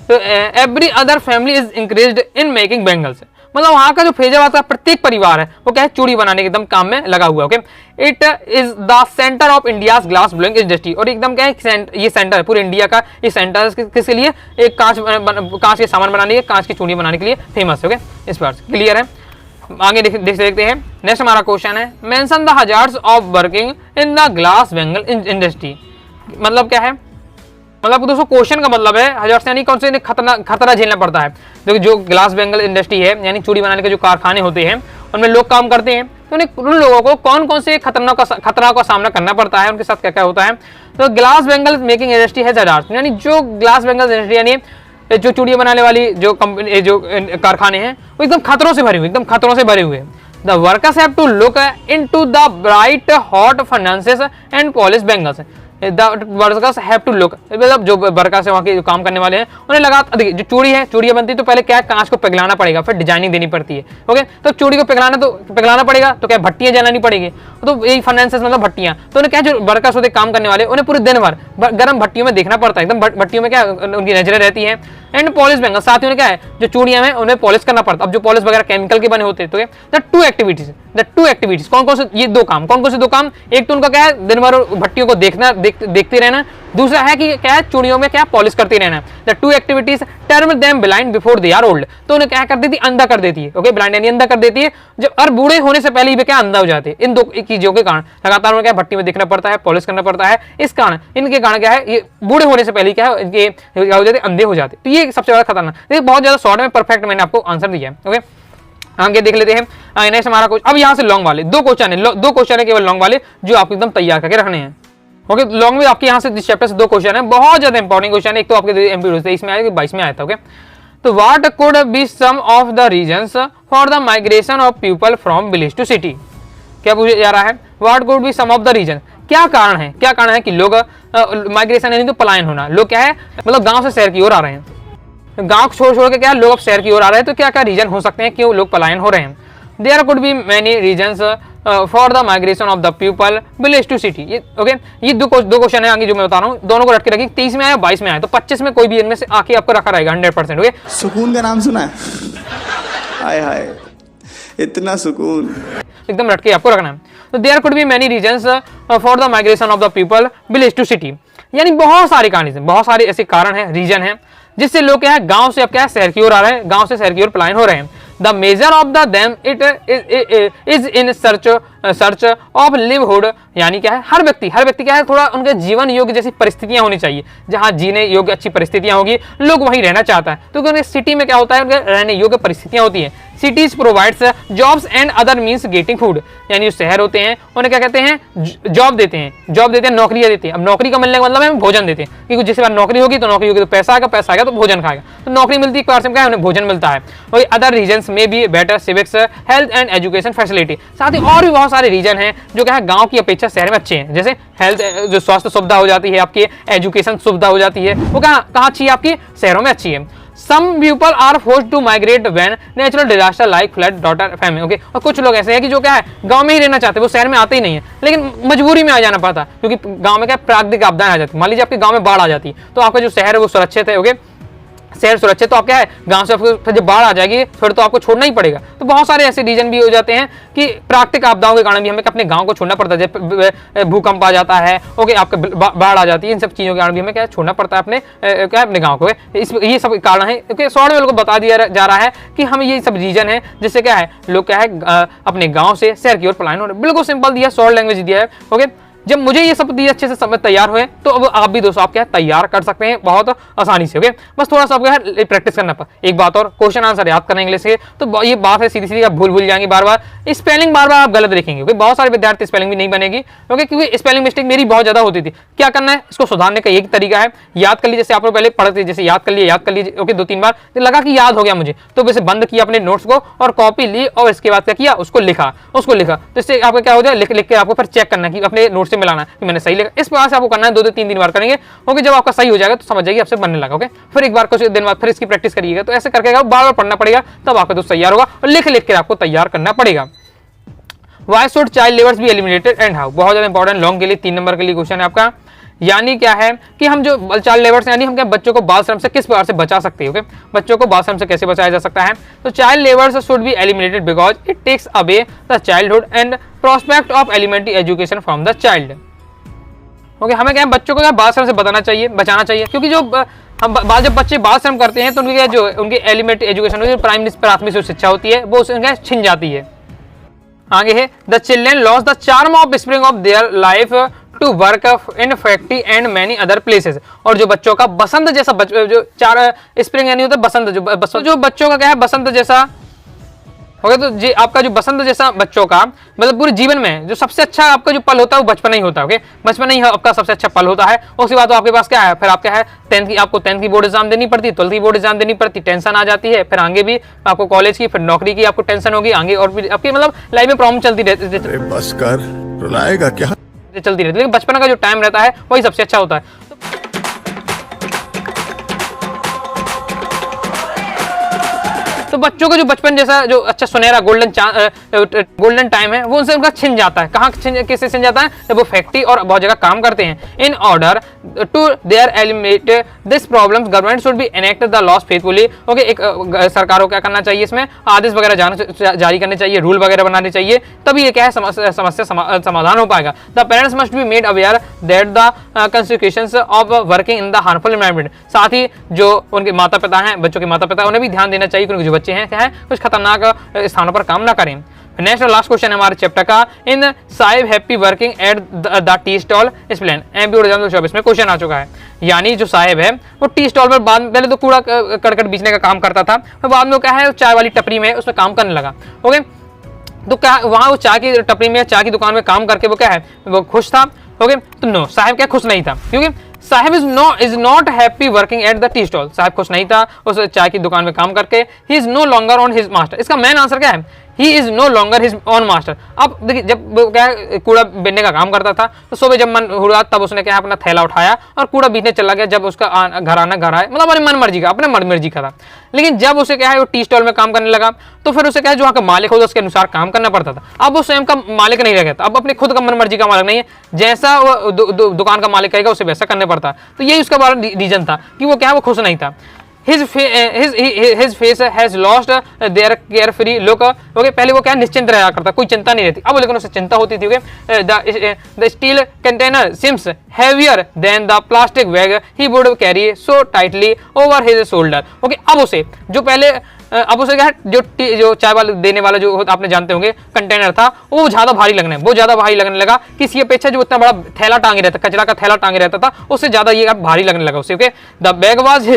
तो every other family is encouraged in making bangles, मतलब वहां का जो फैजाबाद का प्रत्येक परिवार है वो क्या है चूड़ी बनाने के एकदम काम में लगा हुआ है। Okay, it is the centre of India's glass blowing industry, और एकदम क्या है ये सेंटर है पूरे इंडिया का, ये सेंटर किसके लिए, एक कांच के सामान बनाने के, कांच की चूड़ी बनाने के लिए फेमस है। ओके, इस बार क्लियर है। आगे देखते हैं। नेक्स्ट हमारा क्वेश्चन है mention the hazards of working in the glass Bengal industry, मतलब क्या है, मतलब दोस्तों क्वेश्चन का मतलब है हजार से यानी कौन से खतरा झेलना पड़ता है। देखो जो ग्लास बेंगल इंडस्ट्री है यानी चूड़ी बनाने के जो कारखाने होते हैं उनमें लोग काम करते हैं, तो उन लोगों को कौन कौन से खतरा का सामना करना पड़ता है, उनके साथ क्या क्या होता है। तो ग्लास बेंगल मेकिंग इंडस्ट्री है हजार्स, यानी जो ग्लास बेंगल इंडस्ट्री यानी जो चूड़ियां बनाने वाली जो कंपनी जो कारखाने हैं वो एकदम खतरों से भरे हुए, एकदम खतरों से भरे हुए हैं। The workers have to look into the bright hot furnaces and polish bangles. The workers have to look, मतलब जो वर्कर्स है वहाँ के जो काम करने वाले हैं उन्हें लगा, देखिए जो चूड़ी है, चूड़ियाँ बनती है तो पहले क्या कांच को पिघलाना पड़ेगा, फिर डिजाइनिंग देनी पड़ती है। ओके, तो चूड़ी को पिघलाना पड़ेगा तो क्या भट्टियाँ जलानी पड़ेगी, तो यही फर्नेसेस मतलब भट्टियाँ। तो उन्हें क्या जो वर्कर्स होते काम करने वाले उन्हें पूरे दिन भर गर्म भट्टियों में देखना पड़ता है, एकदम भट्टियों में क्या उनकी नजरें रहती हैं। एंड पॉलिश बेंगल, साथ ही उन्हें क्या है जो चूड़ियाँ हैं उन्हें पॉलिश करना पड़ता है। अब जो पॉलिश वगैरह केमिकल के बने होते हैं, तो द टू एक्टिविटीज कौन कौन से, ये दो काम, कौन कौन से दो काम, एक तो उनका क्या है दिन भर भट्टियों को देखते रहना, दूसरा है कि क्या है चूड़ियों में क्या पॉलिश करते रहना। The two activities turn them blind before they are old, तो उन्हें क्या कर देती है, अंधा कर देती है। ओके, ब्लाइंड यानी अंधा कर देती है, जब और बूढ़े होने से पहले ही क्या अंधा हो जाते हैं। इन दो चीजों के कारण लगातार उन्हें क्या भट्टी में देखना पड़ता है, पॉलिश करना पड़ता है, इस कारण इनके कारण क्या है ये बूढ़े होने से पहले क्या है इनके क्या हो जाते, अंधे हो जाते। तो ये सबसे ज्यादा खतरनाक, देखिए बहुत ज्यादा शॉर्ट में परफेक्ट मैंने आपको आंसर दिया है। ओके, आगे देख लेते हैं नेक्स्ट हमारा क्वेश्चन। अब यहाँ से लॉन्ग वाले दो क्वेश्चन है केवल लॉन्ग वाले जो आपको एकदम तैयार करके रखने हैं। ओके, लॉन्ग में आपके यहाँ से चैप्टर से दो क्वेश्चन है, बहुत ज्यादा इंपॉर्टेंट क्वेश्चन है। एक तो आपके एमपीक्यू 23 में आया, 22 में आया था। ओके, तो what could be some of the reasons for the migration of people from village to city. क्या पूछा जा रहा है, what could be some of the reason, क्या कारण है कि लोग माइग्रेशन यानी तो पलायन होना, लोग क्या है मतलब गांव से शहर की ओर आ रहे हैं, गांव छोड़ के क्या लोग अब शहर की ओर आ रहे हैं। तो क्या क्या रीजन हो सकते हैं क्यों लोग पलायन हो रहे हैं। There could be many reasons for the migration of the people village to city. ये ओके, ये दो क्वेश्चन है आगे जो मैं बता रहा हूँ, दोनों को रट के रखिए। 23 में आया, 22 में आया, तो 25 में कोई भी इनमें से आके आपको रखा रहेगा 100%। ओके, सुकून का नाम सुना है, हाय हाय इतना सुकून, एकदम रट के आपको रखना है। तो there could be many reasons for the migration of the people village to city, यानी बहुत सारे कारण, बहुत सारे ऐसे कारण हैं, रीजन हैं जिससे लोग क्या है गांव से अब क्या है शहर की ओर आ रहे हैं, गांव से शहर की ओर पलायन हो रहे हैं। The major of the them it is in search of livelihood, यानी क्या है हर व्यक्ति क्या है थोड़ा उनके जीवन योग्य जैसी परिस्थितियां होनी चाहिए, जहां जीने योग्य अच्छी परिस्थितियां होगी लोग वहीं रहना चाहता है। तो उनके सिटी में क्या होता है, उनके रहने योग्य परिस्थितियां होती है। Cities provides jobs and other means getting food, यानी जो शहर होते हैं उन्हें क्या कहते हैं, जॉब देते हैं, नौकरियां देते हैं। अब नौकरी का मिलने का मतलब है भोजन देते हैं, क्योंकि जिस बार नौकरी होगी तो पैसा आएगा तो भोजन खाएगा, तो नौकरी मिलती है एक बार से क्या है उन्हें भोजन मिलता है। वही अदर रीजन्स में भी better civics, health and education facility, साथ ही और भी बहुत सारे रीजन हैं जो क्या है गांव की अपेक्षा शहर में अच्छे हैं। जैसे हेल्थ, जो स्वास्थ्य सुविधा हो जाती है आपकी, एजुकेशन सुविधा हो जाती है, वो कहाँ अच्छी है आपकी, शहरों में अच्छी है। Some people are forced to migrate when natural disaster like flood, drought, famine. Okay, और कुछ लोग ऐसे हैं कि जो क्या है गांव में ही रहना चाहते हैं, वो शहर में आते ही नहीं है, लेकिन मजबूरी में आ जाना पड़ता है, क्योंकि गांव में क्या प्राकृतिक आपदाएं आ जाती है। मान लीजिए आपके गांव में बाढ़ आ जाती है, तो आपका जो शहर है वो सुरक्षित है। ओके, शहर सुरक्षित, तो आप क्या है गांव से आपको जब बाढ़ आ जाएगी फिर तो आपको छोड़ना ही पड़ेगा। तो बहुत सारे ऐसे रीजन भी हो जाते हैं कि प्राकृतिक आपदाओं के कारण भी हमें अपने गांव को छोड़ना पड़ता है। जब भूकंप आ जाता है, ओके, आपके बाढ़ आ जाती है, इन सब चीजों के कारण भी हमें क्या छोड़ना पड़ता है अपने गाँव को। ये सब कारण है, क्योंकि शॉर्ट में लोगों को बता दिया जा रहा है कि हम ये सब रीजन है जिससे क्या है लोग क्या है अपने गाँव से शहर की ओर पलायन हो रहे हैं। बिल्कुल सिंपल दिया, शॉर्ट लैंग्वेज दिया है। ओके, जब मुझे ये सब चीज अच्छे से समझ तैयार हुए तो अब आप भी दोस्तों आप क्या तैयार कर सकते हैं बहुत आसानी से। ओके, बस थोड़ा सा आपको प्रैक्टिस करना पड़ा। एक बात और, क्वेश्चन आंसर याद करना इंग्लिश के, तो ये बात है सीधी आप भूल जाएंगे बार बार, स्पेलिंग बार बार आप गलत लिखेंगे। ओके, बहुत सारे विद्यार्थी स्पेलिंग भी नहीं बनेगी, क्योंकि स्पेलिंग मिस्टेक मेरी बहुत ज्यादा होती थी। क्या करना है, इसको सुधारने का एक तरीका है, याद कर लीजिए, जैसे आप लोग पहले पढ़ते जैसे याद कर लीजिए। ओके, 2-3 बार लगा कि याद हो गया मुझे, तो वैसे बंद किया अपने नोट्स को और कॉपी ली और इसके बाद क्या किया, उसको लिखा। तो इससे आपको क्या हो जाए, लिख के आपको फिर चेक करना कि अपने नोट से मिलाना कि मैंने सही लिखा। इस प्रकार से आपको करना है, 2-3 बार करेंगे। ओके, जब आपका सही हो जाएगा तो समझ जाइए आपसे बनने लगा। ओके, फिर एक बार कुछ दिन बाद फिर इसकी प्रैक्टिस करिएगा, तो ऐसे करके बार बार पढ़ना पड़ेगा, तब आपका दोस्त तैयार होगा, और लिख के आपको तैयार करना पड़ेगा। Why should child labors be eliminated and how? बहुत ज्यादा इंपॉर्टेंट, लॉन्ग के लिए 3 नंबर के लिए क्वेश्चन है आपका। यानी क्या है कि हम जो चाइल्ड लेबर्स यानी हम क्या बच्चों को बाल श्रम से किस प्रकार से बचा सकते हैं। ओके, बच्चों को बाल श्रम से कैसे बचाया जा सकता है। तो child labours should be eliminated because it takes away the childhood and prospect of elementary education from the child. Okay, हमें क्या बच्चों को क्या बाल श्रम से बचाना चाहिए, क्योंकि जो जब बच्चे बाल श्रम करते हैं तो उनकी जो उनकी एलिमेंट्री एजुकेशन प्राथमिक जो शिक्षा होती है वो उनका छिन जाती है। आगे है the children lose the charm of spring of their life to work in factory and many other places. और जो बच्चों का बसंत जैसा जो चार स्प्रिंग यानी होता है बसंत, जो बच्चों का क्या है बसंत जैसा हो गया। तो जी आपका जो बसंत जैसा बच्चों का मतलब पूरे जीवन में जो सबसे अच्छा आपका जो पल होता है वो बचपन ही होता है। ओके, बचपन ही आपका सबसे अच्छा पल होता है। उसके बाद तो आपके पास क्या है, फिर आपका है आपको 10th की बोर्ड एग्जाम देनी पड़ती है, 12th की बोर्ड एग्जाम देनी पड़ती, टेंशन आ जाती है, फिर आगे भी आपको कॉलेज की, फिर नौकरी की आपको टेंशन होगी आगे, और फिर आपकी मतलब लाइफ में प्रॉब्लम चलती रहती, बस कर, रुलाएगा क्या? चलती रहती। लेकिन बचपन का जो टाइम रहता है वही सबसे अच्छा होता है। तो बच्चों का जो बचपन जैसा जो अच्छा सुनहरा गोल्डन टाइम है वो उनसे उनका छिन जाता है। कहाँ किससे छिन जाता है, जब वो फैक्ट्री और बहुत जगह काम करते हैं। In order to their eliminate this problem government should be enact the laws faithfully. Okay, एक सरकार को क्या करना चाहिए, इसमें आदेश वगैरह जारी करने चाहिए, रूल वगैरह बनाने चाहिए, तभी ये क्या है समस्या समाधान हो पाएगा। The parents must be made aware that the consequences of working in the harmful environment. साथ ही जो उनके माता पिता हैं, बच्चों के माता पिता, उन्हें भी ध्यान देना चाहिए कि उनके जो बच्चे हैं क्या है कुछ खतरनाक स्थानों पर काम ना करें। नेक्स्ट और लास्ट क्वेश्चन है हमारे चैप्टर का, in Saheb happy working at the tea stall explain. MP 2024 में क्वेश्चन आ चुका है। यानी जो साहिब है वो टी स्टॉल पर बाद पहले तो कूड़ा करकट बेचने का काम करता था, फिर बाद में क्या है चाय वाली टपरी में उसमें काम करने लगा। ओके, तो क्या वहां वो चाय की टपरी में, चाय की दुकान में काम करके वो क्या है वो खुश था। ओके, तो नो, साहिब क्या खुश नहीं था, क्योंकि Sahib is not happy working at the tea stall. Sahib खुश नहीं था उस चाय की दुकान में काम करके। He is no longer on his master. इसका मेन आंसर क्या है, he is no longer his own master. अब देखिए, जब वो क्या है कूड़ा बीनने का काम करता था तो सुबह जब मन हुआ तब उसने क्या अपना थैला उठाया और कूड़ा बीनने चला गया। जब उसका घर आए मतलब अपने मन मर्जी का, अपने मन मर्जी का था। लेकिन जब उसे क्या है वो टी स्टॉल में काम करने लगा तो फिर उसे क्या है जो वहाँ का मालिक होता उसके अनुसार काम करना पड़ता था। अब वो स्वयं का मालिक नहीं रह गया था, अब अपने खुद का मन मर्जी का मालिक नहीं है, जैसा वो दुकान का मालिक कहेगा उसे वैसा करना पड़ता। तो यही उसका बड़ा रीजन था कि वो क्या है वो खुश नहीं था। His face has lost their carefree look। Okay, पहले वो क्या निश्चिंत रहा करता, कोई चिंता नहीं रहती, अब लेकिन उसे चिंता होती थी। Okay, the steel container seems heavier than the plastic bag he would carry so tightly over his shoulder। Okay, अब उसे जो पहले अब उसे क्या है जो चाय वाले देने वाला जो आपने जानते होंगे कंटेनर था वो ज्यादा भारी लगने लगा। किसी अपेक्षा जो इतना बड़ा थैला टांगे रहता, कचरा का थैला टांगे रहता था, उससे ज्यादा ये भारी लगने लगा उसे। Okay, the bag was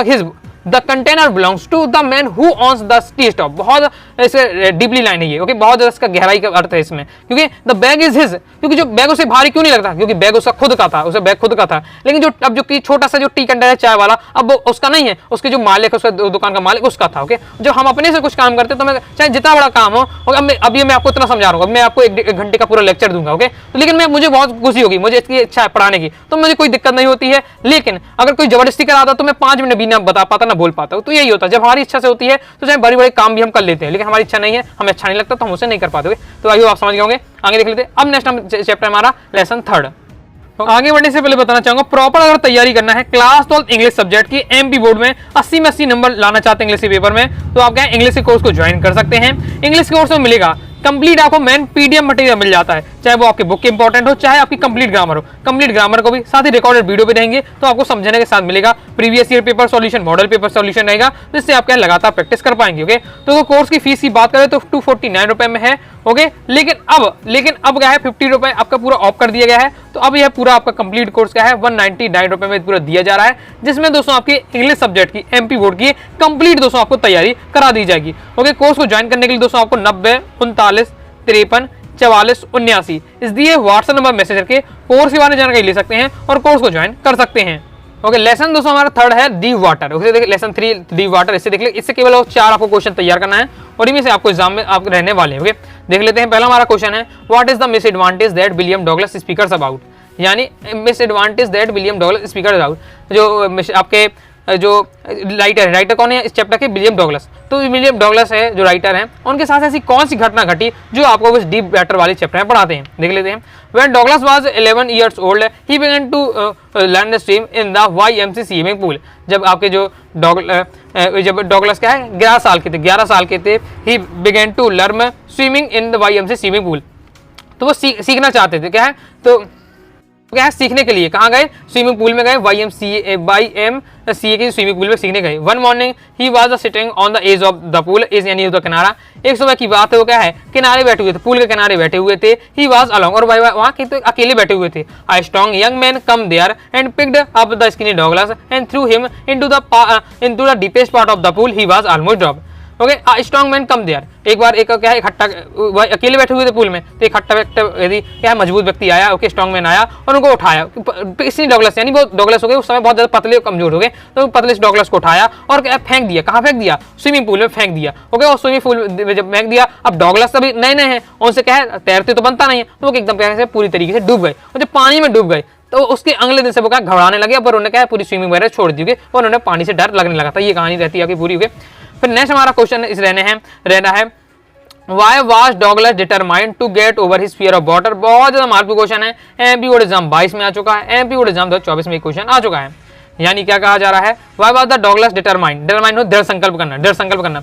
his, the container belongs to the man who owns the tea stall। बहुत इसे डीपली लाइन है ये। ओके, बहुत ज्यादा इसका गहराई का अर्थ है इसमें, क्योंकि the bag is his, क्योंकि जो बैग उसे भारी क्यों नहीं लगता, क्योंकि बैग उसका खुद का था, उसे बैग खुद का था। लेकिन जो अब जो छोटा सा जो टी कंटेनर चाय वाला अब वो उसका नहीं है, उसके जो मालिक है, उसका दुकान का मालिक उसका था। ओके, जब हम अपने से कुछ काम करते तो मैं चाहे जितना बड़ा काम हो, अब ये मैं आपको इतना समझा रहा हूँ, मैं आपको एक घंटे का पूरा लेक्चर दूंगा। ओके, तो लेकिन मुझे बहुत खुशी होगी, मुझे इसकी इच्छा है पढ़ाने की, तो मुझे कोई दिक्कत नहीं होती है। लेकिन अगर कोई जबरदस्ती कराता तो मैं 5 मिनट भी ना बता पाता, ना बोल पाता। तो यही होता है, जब हमारी इच्छा से होती है तो चाहे बड़े बड़े काम भी हम कर लेते हैं, लेकिन हमारी इच्छा नहीं है, हमें अच्छा नहीं लगता तो हम उसे नहीं कर पाते। तो आइए आप समझ गए होंगे, आगे देख लेते हैं। अब नेक्स्ट चैप्टर हमारा लेसन 3। आगे बढ़ने से पहले बताना चाहूंगा, प्रॉपर अगर तैयारी करना है क्लास 12 इंग्लिश सब्जेक्ट की एमपी बोर्ड में 80 में 80 नंबर लाना चाहते हैं इंग्लिश के पेपर में, तो आप क्या इंग्लिश के कोर्स को ज्वाइन कर सकते हैं। इंग्लिश कोर्स में मिलेगा कंप्लीट आपको मेन पीडीएफ मटेरियल मिल जाता है, चाहे वो आपकी बुक के इंपॉर्टेंट हो, चाहे आपकी कंप्लीट ग्रामर हो। कंप्लीट ग्रामर को भी साथ ही रिकॉर्डेड वीडियो भी रहेंगे, तो आपको समझने के साथ मिलेगा। Previous year paper solution, model paper solution रहेगा, जिससे आप क्या लगातार प्रैक्टिस कर पाएंगे। ओके, तो कोर्स की फीस की बात करें तो 249 रुपए में है। ओके, लेकिन अब क्या है 50 रुपए आपका पूरा ऑफ कर दिया गया है। तो अब यह पूरा आपका कंप्लीट कोर्स क्या है 199 रुपए में पूरा दिया जा रहा है, जिसमें दोस्तों आपकी इंग्लिश सब्जेक्ट की एमपी बोर्ड की कंप्लीट दोस्तों आपको तैयारी करा दी जाएगी। ओके, कोर्स को ज्वाइन करने के लिए दोस्तों आपको 90 39 53 44 79 इस दिए व्हाट्सएप नंबर मैसेज करके कोर्स के बारे में जानकारी ले सकते हैं और कोर्स को ज्वाइन कर सकते हैं। ओके, लेसन दोस्तों हमारा 3 है दी वाटर। ओके, देखिए लेसन 3 दी वाटर, इससे देख ले, इससे केवल 4 आपको क्वेश्चन तैयार करना है और इनमें से आपको एग्जाम में आप रहने वाले हैं। ओके, देख लेते हैं। पहला हमारा क्वेश्चन है, what is the mis advantage that William Douglas speakers about. यानी mis advantage that William Douglas speakers about, जो आपके जो राइटर कौन है इस चैप्टर के, विलियम डगलस। तो विलियम डगलस है जो राइटर हैं, उनके साथ ऐसी कौन सी घटना घटी जो आपको इस डीप वाटर वाले चैप्टर में पढ़ाते हैं। देख लेते हैं। When Douglas was 11 years old, he began to learn to swim in the YMCA swimming pool। जब आपके जो जब डगलस क्या है 11 साल के थे, he began to learn swimming in the YMCA swimming pool। तो वो सीखना चाहते थे क्या है, तो क्या है, सीखने के लिए कहाँ गए, स्विमिंग पूल में गए, YMCA के स्विमिंग पूल में सीखने गए। One morning he was sitting on the edge of the pool, edge यानी उधर किनारा। एक सुबह की बात है, वो क्या है, किनारे बैठे हुए थे, पूल के किनारे बैठे हुए थे। ही वाज अलोंग, और वहाँ के तो अकेले बैठे हुए थे। A strong young man come there and picked up the skinny Douglas and threw him into the deepest part of the pool. He was almost dropped. Okay, strong man come there, एक बार एक क्या है, इकट्ठा अकेले बैठे हुए थे पूल में, तो इकट्ठा यदि क्या है, मजबूत व्यक्ति आया, ओके, स्ट्रॉन्ग मैन आया और उनको उठाया। इसी डॉगलस यानी बहुत डॉगलस हो गए उस समय, बहुत ज्यादा पतले कमजोर हो गए, तो पतले इस डॉगलस को उठाया और क्या फेंक दिया। कहाँ फेंक दिया, स्विमिंग पूल में फेंक दिया। ओके, और स्विमिंग पूल में जब फेंक दिया, अब डॉगलस अभी नए नए हैं, उनसे क्या है, तैरते तो बनता नहीं है, तो वो एकदम क्या है, पूरी तरीके से डूब गए। और जब पानी में डूब गए तो उसके अगले दिन से वो क्या घबराने लगे, पर उन्होंने क्या है, पूरी स्विमिंग वगैरह छोड़ दी और उन्होंने पानी से डर लगने लगा था। ये कहानी रहती है पूरी। हुई। फिर नेक्स्ट हमारा क्वेश्चन इस रहना है Why was Douglas determined to get over his fear of water? बहुत ज्यादा महत्वपूर्ण क्वेश्चन है, एमपी बोर्ड एग्जाम 22 में आ चुका है, एमपी बोर्ड एग्जाम 2024 में क्वेश्चन आ चुका है। यानी क्या कहा जा रहा है, Why was the Douglas determined? Determined हो दृढ़ संकल्प करना, दृढ़ संकल्प करना।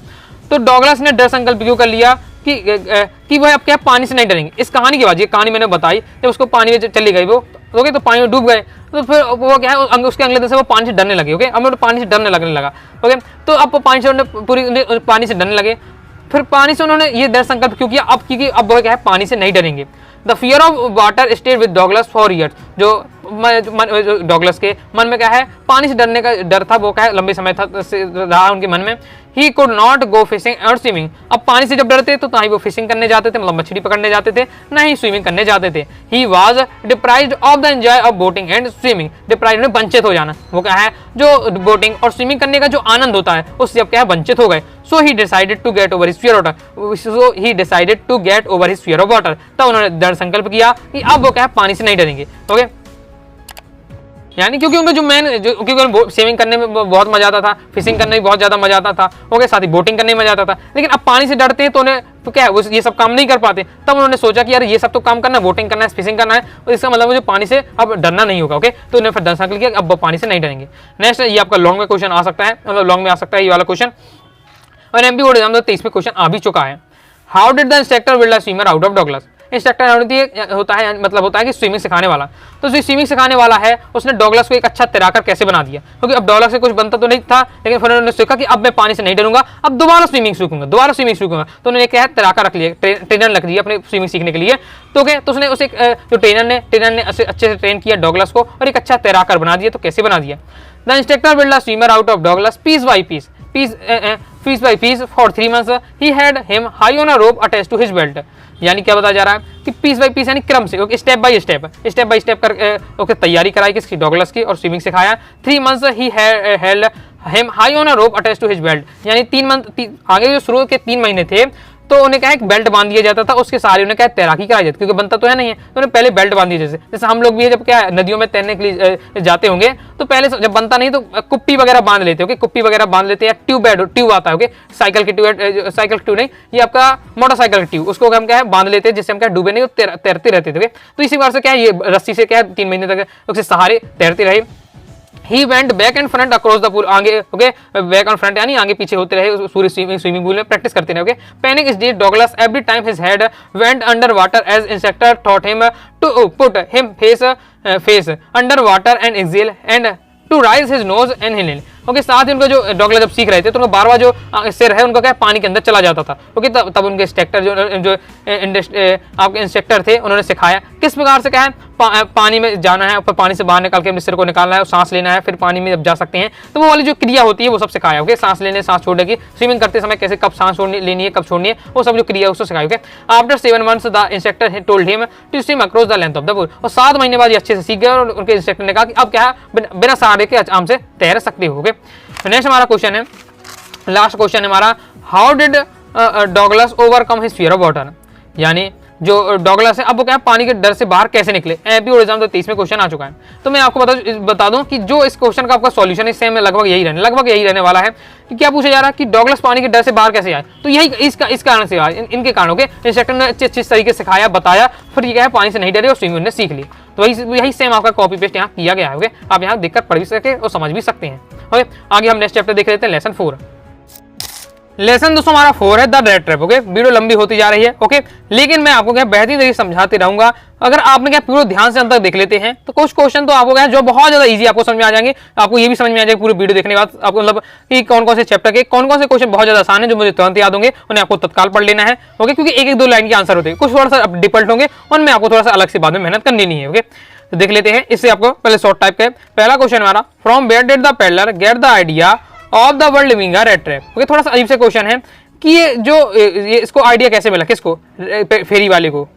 तो डॉगलस ने दृढ़ संकल्प क्यों कर लिया कि वह अब क्या पानी से नहीं डरेंगे। इस कहानी की बात, ये कहानी मैंने बताई, जब उसको पानी में चली गई वो, ओके, तो पानी में डूब गए, तो फिर वो क्या है, उसके अगले दिन से वो पानी से डरने लगे। ओके, अब पानी से डरने लगने लगा। ओके, तो अब पानी से पूरी पानी से डरने लगे। फिर पानी से उन्होंने ये दृढ़ संकल्प क्यों किया, अब क्योंकि अब वो क्या है, पानी से नहीं डरेंगे। The fear of water stayed with Douglas for years, जो डॉगलस के मन में क्या है, पानी से डरने का डर था, वो क्या है, लंबे समय रहा उनके मन में। ही कुड नॉट गो फिशिंग और स्विमिंग, अब पानी से जब डरते तो ना ही वो फिशिंग करने जाते थे, मतलब मछली पकड़ने जाते थे, ना ही स्विमिंग करने जाते थे। He was deprived of the enjoy of boating and swimming, deprived में वंचित हो जाना, वो क्या है, जो बोटिंग और स्विमिंग करने का जो आनंद होता है उससे अब क्या है, वंचित हो गए। So he decided to get over his fear of water, तब उन्होंने दृढ़ संकल्प किया कि अब वो क्या है, पानी से नहीं डरेंगे। ओके, यानी क्योंकि उनको क्योंकि स्विमिंग करने में बहुत मजा आता था, फिशिंग करने में बहुत ज्यादा मजा आता था, ओके, साथ ही बोटिंग करने में मजा आता था, लेकिन अब पानी से डरते हैं तो उन्हें तो क्या है, वो ये सब काम नहीं कर पाते। तब उन्होंने सोचा कि यार ये सब तो काम करना है, बोटिंग करना है, फिशिंग करना है, और इसका मतलब मुझे पानी से अब डरना नहीं होगा। ओके, तो उन्होंने फिर दृढ़ संकल्प किया अब वो पानी से नहीं डरेंगे। नेक्स्ट, ये आपका लॉन्ग में क्वेश्चन आ सकता है, मतलब लॉन्ग में आ सकता है ये वाला क्वेश्चन, और एमपी बोर्ड एग्जाम 23 में क्वेश्चन आ भी चुका है। How did the instructor build a swimmer out of Douglas? Instructor होता है मतलब होता है कि स्विमिंग सिखाने वाला, तो जो स्विमिंग सिखाने वाला है उसने डॉगलस को एक अच्छा तैराकर कैसे बना दिया, क्योंकि अब डॉगलस से कुछ बनता तो नहीं था, लेकिन फिर उन्होंने सीखा कि अब मैं पानी से नहीं डरूंगा, अब दोबारा स्विमिंग सीखूंगा, तो उन्होंने क्या है, तैराकर रख लिया, ट्रेनर रख दिया अपने स्विमिंग सीखने के लिए। तो क्या, तो उसने उसे जो ट्रेनर ने अच्छे से ट्रेन किया डॉगलस को और एक अच्छा तैराकर बना दिया। तो कैसे बना दिया, the instructor build a swimmer out of Douglas piece by piece by piece for 3 months he had him high on a rope attached to his belt। यानी क्या बताया जा रहा है कि पीस बाई पीस यानी क्रम से, ओके, स्टेप बाय स्टेप कर ओके तैयारी कराई किसकी, डॉगलस की, और स्विमिंग सिखाया। 3 months he held him high on a rope attached to his belt, यानी 3 मंथ आगे जो शुरू के 3 महीने थे तो उन्हें क्या एक बेल्ट बांध दिया जाता था, उसके सहारे उन्हें क्या तैराकी कराई जाती, क्योंकि बनता तो है नहीं है, तो उन्हें पहले बेल्ट बांध दिया। जैसे हम लोग भी है, जब क्या नदियों में तैरने के लिए जाते होंगे तो पहले जब बनता नहीं तो कुप्पी वगैरह बांध लेते हो, कुप्पी वगैरह बांध लेते हैं, ट्यूब आता है, ओके, साइकिल की ट्यूब नहीं, ये आपका मोटरसाइकिल की ट्यूब, उसको हम क्या है बांध लेते हैं, जिससे हम क्या डूबे नहीं, तैरते रहते थे। तो इसी बार से क्या है, ये रस्सी से क्या है 3 महीने तक उसके सहारे तैरते रहे। He went back and front across the pool, आगे ओके, बैक एंड फ्रंट यानी आगे पीछे होते रहे पूरे स्विमिंग पूल में, प्रैक्टिस करते रहे। Okay, panic is deed Douglas every time his head went under water as instructor taught him to put him face under water and exhale and to raise his nose and hill. Okay, साथ ही उनको जो डॉगलस जब सीख रहे थे तो उनको बार बार जो सिर है उनका क्या पानी के अंदर चला जाता था। ओके, तब उनके इंस्ट्रक्टर जो आपके इंस्ट्रक्टर थे उन्होंने सिखाया किस प्रकार से क्या है पानी में जाना है, ऊपर पानी से बाहर निकाल के अपने सिर को निकालना है, सांस लेना है, फिर पानी में जब जा सकते हैं तो वो वाली जो क्रिया होती है वो सब सिखाया। ओके, सांस लेने सांस छोड़ने की, स्विमिंग करते समय कैसे कब सांस लेनी है कब छोड़नी है, वो सब जो क्रिया उसको सिखाया। Okay, after 7 months the instructor told him to swim across the length of the pool, और 7 महीने बाद ये अच्छे से सीख गए और उनके इंस्ट्रक्टर ने कहा कि अब क्या है बिना सहारे के आराम से तैर सकते हो। नेक्स्ट हमारा क्वेश्चन है, लास्ट क्वेश्चन है हमारा, how did Douglas overcome his fear of water? यानी जो डॉगलस है अब वो क्या पानी के डर से बाहर कैसे निकले। एमपी बोर्ड एग्जाम 23 में क्वेश्चन आ चुका है। तो मैं आपको बता दूं कि जो इस क्वेश्चन का आपका सॉल्यूशन है सेम लगभग यही रहने वाला है कि क्या पूछा जा रहा है कि डॉगलस पानी के डर से बाहर कैसे आए। तो यही इस कारण से आए, इनके कारणों के इंस्ट्रक्टर ने अच्छे तरीके से सिखाया, बताया, फिर ये क्या है पानी से नहीं डरे और स्विमिंग ने सीख ली। तो यही सेम आपका कॉपी पेस्ट यहाँ किया गया है। ओके, आप यहाँ देखकर पढ़ भी सके और समझ भी सकते हैं। ओके, आगे हम नेक्स्ट चैप्टर देख लेते हैं, लेसन 4। लेसन दोस्तों हमारा 4 है the red trap. Okay, video लंबी होती जा रही है। ओके, लेकिन मैं आपको क्या बेहतरीन तरीके से समझाते रहूंगा। अगर आपने क्या पूरा ध्यान से अंत तक देख लेते हैं तो कुछ क्वेश्चन तो आपको क्या जो बहुत ज्यादा इजी आपको समझ में आ जाएंगे। आपको ये भी समझ में आ जाएगा पूरी वीडियो देखने के बाद आपको मतलब कि कौन कौन से चैप्टर के कौन कौन से क्वेश्चन बहुत ज्यादा आसान है जो मुझे तुरंत याद होंगे, उन्हें आपको तत्काल पढ़ लेना है। ओके, क्योंकि एक एक दो लाइन के आंसर होते हैं, कुछ थोड़ा सा डिफिकल्ट होंगे, उनमें आपको थोड़ा सा अलग से बाद में मेहनत करनी नहीं है। ओके, तो देख लेते हैं। इससे आपको पहले शॉर्ट टाइप का पहला क्वेश्चन हमारा, from where did the peddler get the idea of the world living a rat trap. Okay, थोड़ा सा अजीब सा क्वेश्चन है कि ये इसको आइडिया कैसे मिला, किसको, फेरी वाले को।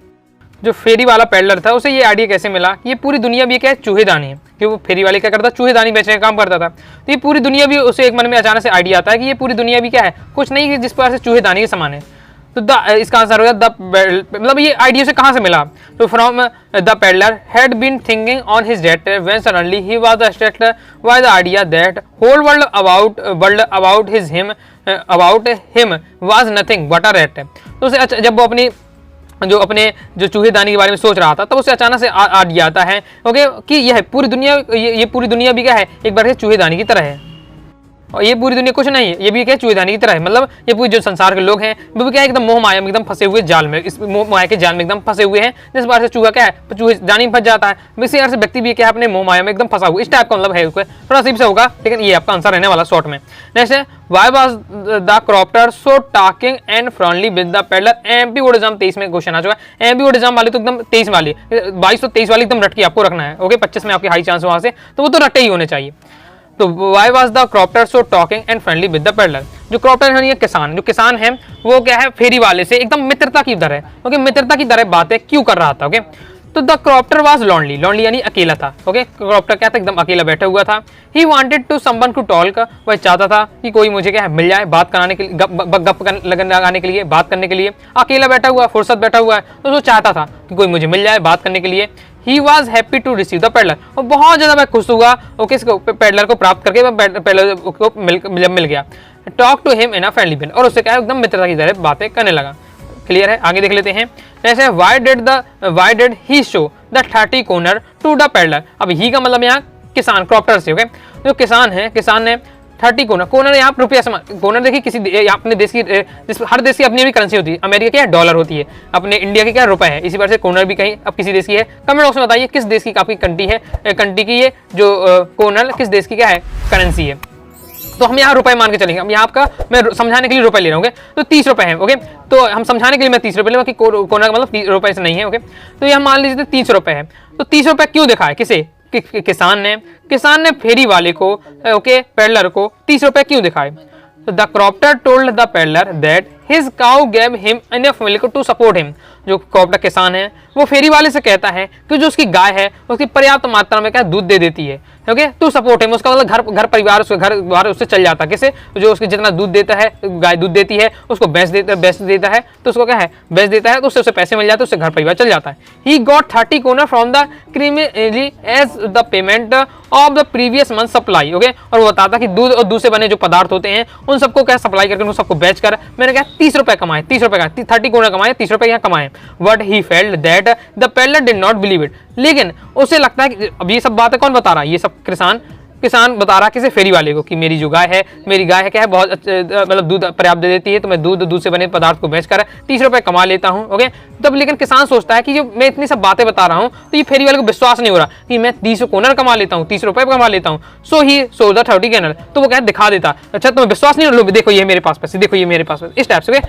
जो फेरी वाला पेडलर था उसे ये आइडिया कैसे मिला कि ये पूरी दुनिया भी क्या है, चूहेदानी है। कि वो फेरी वाले क्या करता, चूहेदानी बेचने का काम करता था। तो ये पूरी दुनिया भी उसे एक मन में अचानक से आइडिया आता है कि ये पूरी दुनिया भी क्या है, कुछ नहीं है जिस पर से चूहेदानी के समान है। तो इसका आंसर हो गया मतलब ये आइडिया से कहाँ से मिला। तो from the peddler had been thinking on his date when suddenly he was distracted by the idea that whole world about him was nothing but a rat. तो उसे जब वो अपने जो चूहेदानी के बारे में सोच रहा था तब उसे अचानक से आइडिया आता है ओके कि यह पूरी दुनिया ये पूरी दुनिया भी क्या है, एक बार से चूहेदानी की तरह है। और ये पूरी दुनिया कुछ नहीं है, ये भी क्या चूहेदानी की तरह है। मतलब ये पूरी जो संसार के लोग हैं वो भी क्या है, एकदम मोह माया में एकदम फंसे हुए जाल में, इस मोह माया के जाल में एकदम फंसे हुए हैं। जिस बार से चूहा क्या है, चूहेदानी फंस जाता है, वैसे यार से व्यक्ति भी क्या है अपने मोह माया में एकदम फंसा हुआ, इस टाइप का मतलब है। उसको थोड़ा अजीब सा होगा लेकिन ये आपका आंसर रहने वाला शॉर्ट में। नेक्स्ट है, why was the क्रॉप्टर so talking and friendly with the peddler. MP board exam 23 में क्वेश्चन आ चुका है। एमपी बोर्ड एग्जाम वाली तो एकदम 23 वाली, 22 तो 23 वाली एकदम रट के आपको रखना है। ओके, 25 में आपकी हाई चांस वहां से, तो वो तो रटे ही होने चाहिए। तो why was the क्रॉप्टर so talking and friendly with the peddler. जो क्रॉप्टर है, ये किसान, जो किसान है वो क्या है, फेरी वाले से एकदम मित्रता की तरह, ओके, मित्रता की तरह बातें क्यों कर रहा था। ओके, तो द क्रॉप्टर वाज लोनली, लोनली यानी अकेला था। ओके, क्रॉप्टर क्या था, एकदम अकेला बैठा हुआ था। He wanted to someone to talk, वह चाहता था कि कोई मुझे क्या है मिल जाए, बात कराने के लिए, गप लगाने के लिए, बात करने के लिए। अकेला बैठा हुआ, फुर्सत बैठा हुआ है, तो वो चाहता था कि कोई मुझे मिल जाए बात करने के लिए। He was happy to receive the peddler, और बहुत ज्यादा मैं खुश हुआ ओके इसको पेडलर को प्राप्त करके, पेडलर को मिल गया। Talk to him in a friendly way, और उससे क्या है एकदम मित्रता की तरह बातें करने लगा। क्लियर है, आगे देख लेते हैं। जैसे why did he show the 30 kronor to the peddler. अब ही का मतलब यहाँ किसान, क्रॉप्टर से। ओके, जो किसान है, किसान ने 30 कॉर्नर यहाँ रुपया समान, कॉर्नर देखिए किसी अपने देश की, हर देश की अपनी भी करेंसी होती है। अमेरिका क्या है, डॉलर होती है, अपने इंडिया की क्या रुपए है, इसी बार से कॉर्नर भी कहीं अब किसी देश की है। कमेंट बॉक्स में बताइए किस देश की आपकी कंट्री है, कंट्री की ये जो कॉर्नर किस देश की क्या है करेंसी है। तो हम यहाँ रुपए मान के चलेंगे। अब यहाँ आपका मैं समझाने के लिए रुपए ले रहा हूँ। तो 30 रुपए है। ओके, तो हम समझाने के लिए मैं 30 रुपए ले रहा हूँ, कॉर्नर का मतलब 30 रुपए से नहीं है। ओके, तो यह मान लीजिए 30 रुपए है। तो 30 रुपए क्यों दिखा है, किसे, किसान ने फेरी वाले को, ओके, पेडलर को 30 रुपए क्यों दिखाए। The crofter told the peddler that his cow gave him enough milk to support him. जो क्रॉप्टर किसान है वो फेरी वाले से कहता है कि जो उसकी गाय है उसकी पर्याप्त मात्रा में क्या दूध दे देती है। ओके, टू सपोर्ट हिम, उसका मतलब घर परिवार, उसका घर बाहर उससे चल जाता है। किसे, जो उसके जितना दूध देता है, गाय दूध देती है, उसको भैंस देता है, तो उसको क्या है भैंस देता है, तो उससे पैसे मिल जाते हैं, उससे घर परिवार चल जाता है। He got 30 kronor from the creamery as the payment of the previous month supply. Okay, और वो बताता कि दूध और दूध से बने जो पदार्थ होते हैं उन सबको क्या सप्लाई करके उन सबको बेच कर मैंने क्या 30 रुपए कमाए, 30 रुपए का 30 कॉर्नर कमाए, 30 रुपए यहाँ कमाए। But he felt that the peddler did not believe it. लेकिन उसे लगता है कि अब ये सब बातें कौन बता रहा है, ये सब किसान बता रहा किसे, फेरी वाले को, कि मेरी गाय है क्या है बहुत मतलब दूध पर्याप्त दे देती है, तो मैं दूध से बने पदार्थ को बेचकर 30 रुपए कमा लेता हूँ। ओके, तब लेकिन किसान सोचता है कि जो मैं इतनी सब बातें बता रहा हूँ तो ये फेरी वाले को विश्वास नहीं हो रहा कि मैं 30 कॉर्नर कमा लेता हूँ, 30 रुपए कमा लेता हूँ। सो ही सो द 30 कॉर्नर, तो वो क्या दिखा देता, अच्छा तुम्हें विश्वास नहीं हो, देखो ये मेरे पास पैसे, देखो ये मेरे पास पैसे, इस टाइप से।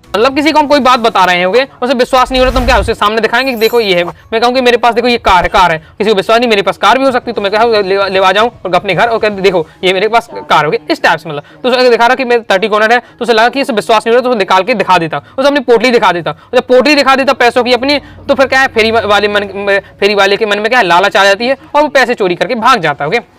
मतलब किसी को हम कोई बात बता रहे हैं, उसे विश्वास नहीं हो रहा, तुम क्या उसके सामने दिखाएंगे कि देखो ये है। मैं कहूँगी मेरे पास देखो ये कार है, किसी को विश्वास नहीं, मेरे पास कार भी हो सकती है, तो मैं क्या ले जाऊँ और अपने घर और देखो ये मेरे पास कार होगी, इस टाइप से। मतलब तो उसे दिखा रहा कि मेरे 30 कॉर्नर है, तो उसे लगा कि इसे विश्वास नहीं हो रहा, तो निकाल के दिखा देता, उसे अपनी पोटली दिखा देता। जब पोटली दिखा देता पैसों की अपनी, तो फिर क्या है फेरी वाले के मन में क्या है लालच आ जाती है और वो पैसे चोरी करके भाग जाता है। ओके,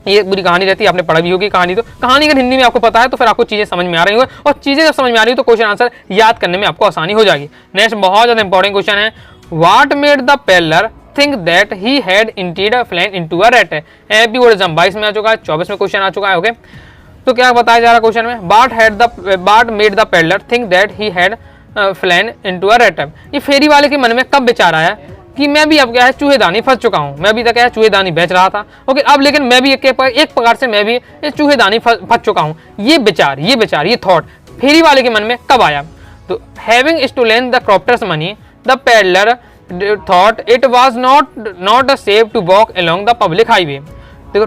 ये पूरी कहानी रहती है, आपने पढ़ा भी होगी कहानी। तो कहानी अगर हिंदी में आपको पता है तो फिर आपको चीजें समझ में आ रही होंगी, और चीजें जब समझ में आ रही हो तो क्वेश्चन आंसर याद करने में आपको आसानी हो जाएगी। नेक्स्ट बहुत ज्यादा इंपॉर्टेंट क्वेश्चन है, what made the peddler think that he had indeed fallen into a rat. MP board exam 22 में आ चुका है, 24 में क्वेश्चन आ चुका है। ओके, तो क्या बताया जा रहा है क्वेश्चन में, what made the peddler think that he had फ्लाइन into a rat. ये फेरी वाले के मन में कब विचार आया कि मैं भी अब क्या है चूहेदानी फंस चुका हूँ, मैं भी तक क्या है चूहेदानी बेच रहा था, ओके, अब लेकिन मैं भी एक प्रकार से मैं भी इस चूहेदानी फंस चुका हूँ। ये विचार ये थॉट फेरी वाले के मन में कब आया? तो having stolen the crofter's money the peddler thought it was not safe to walk along the public highway. देखो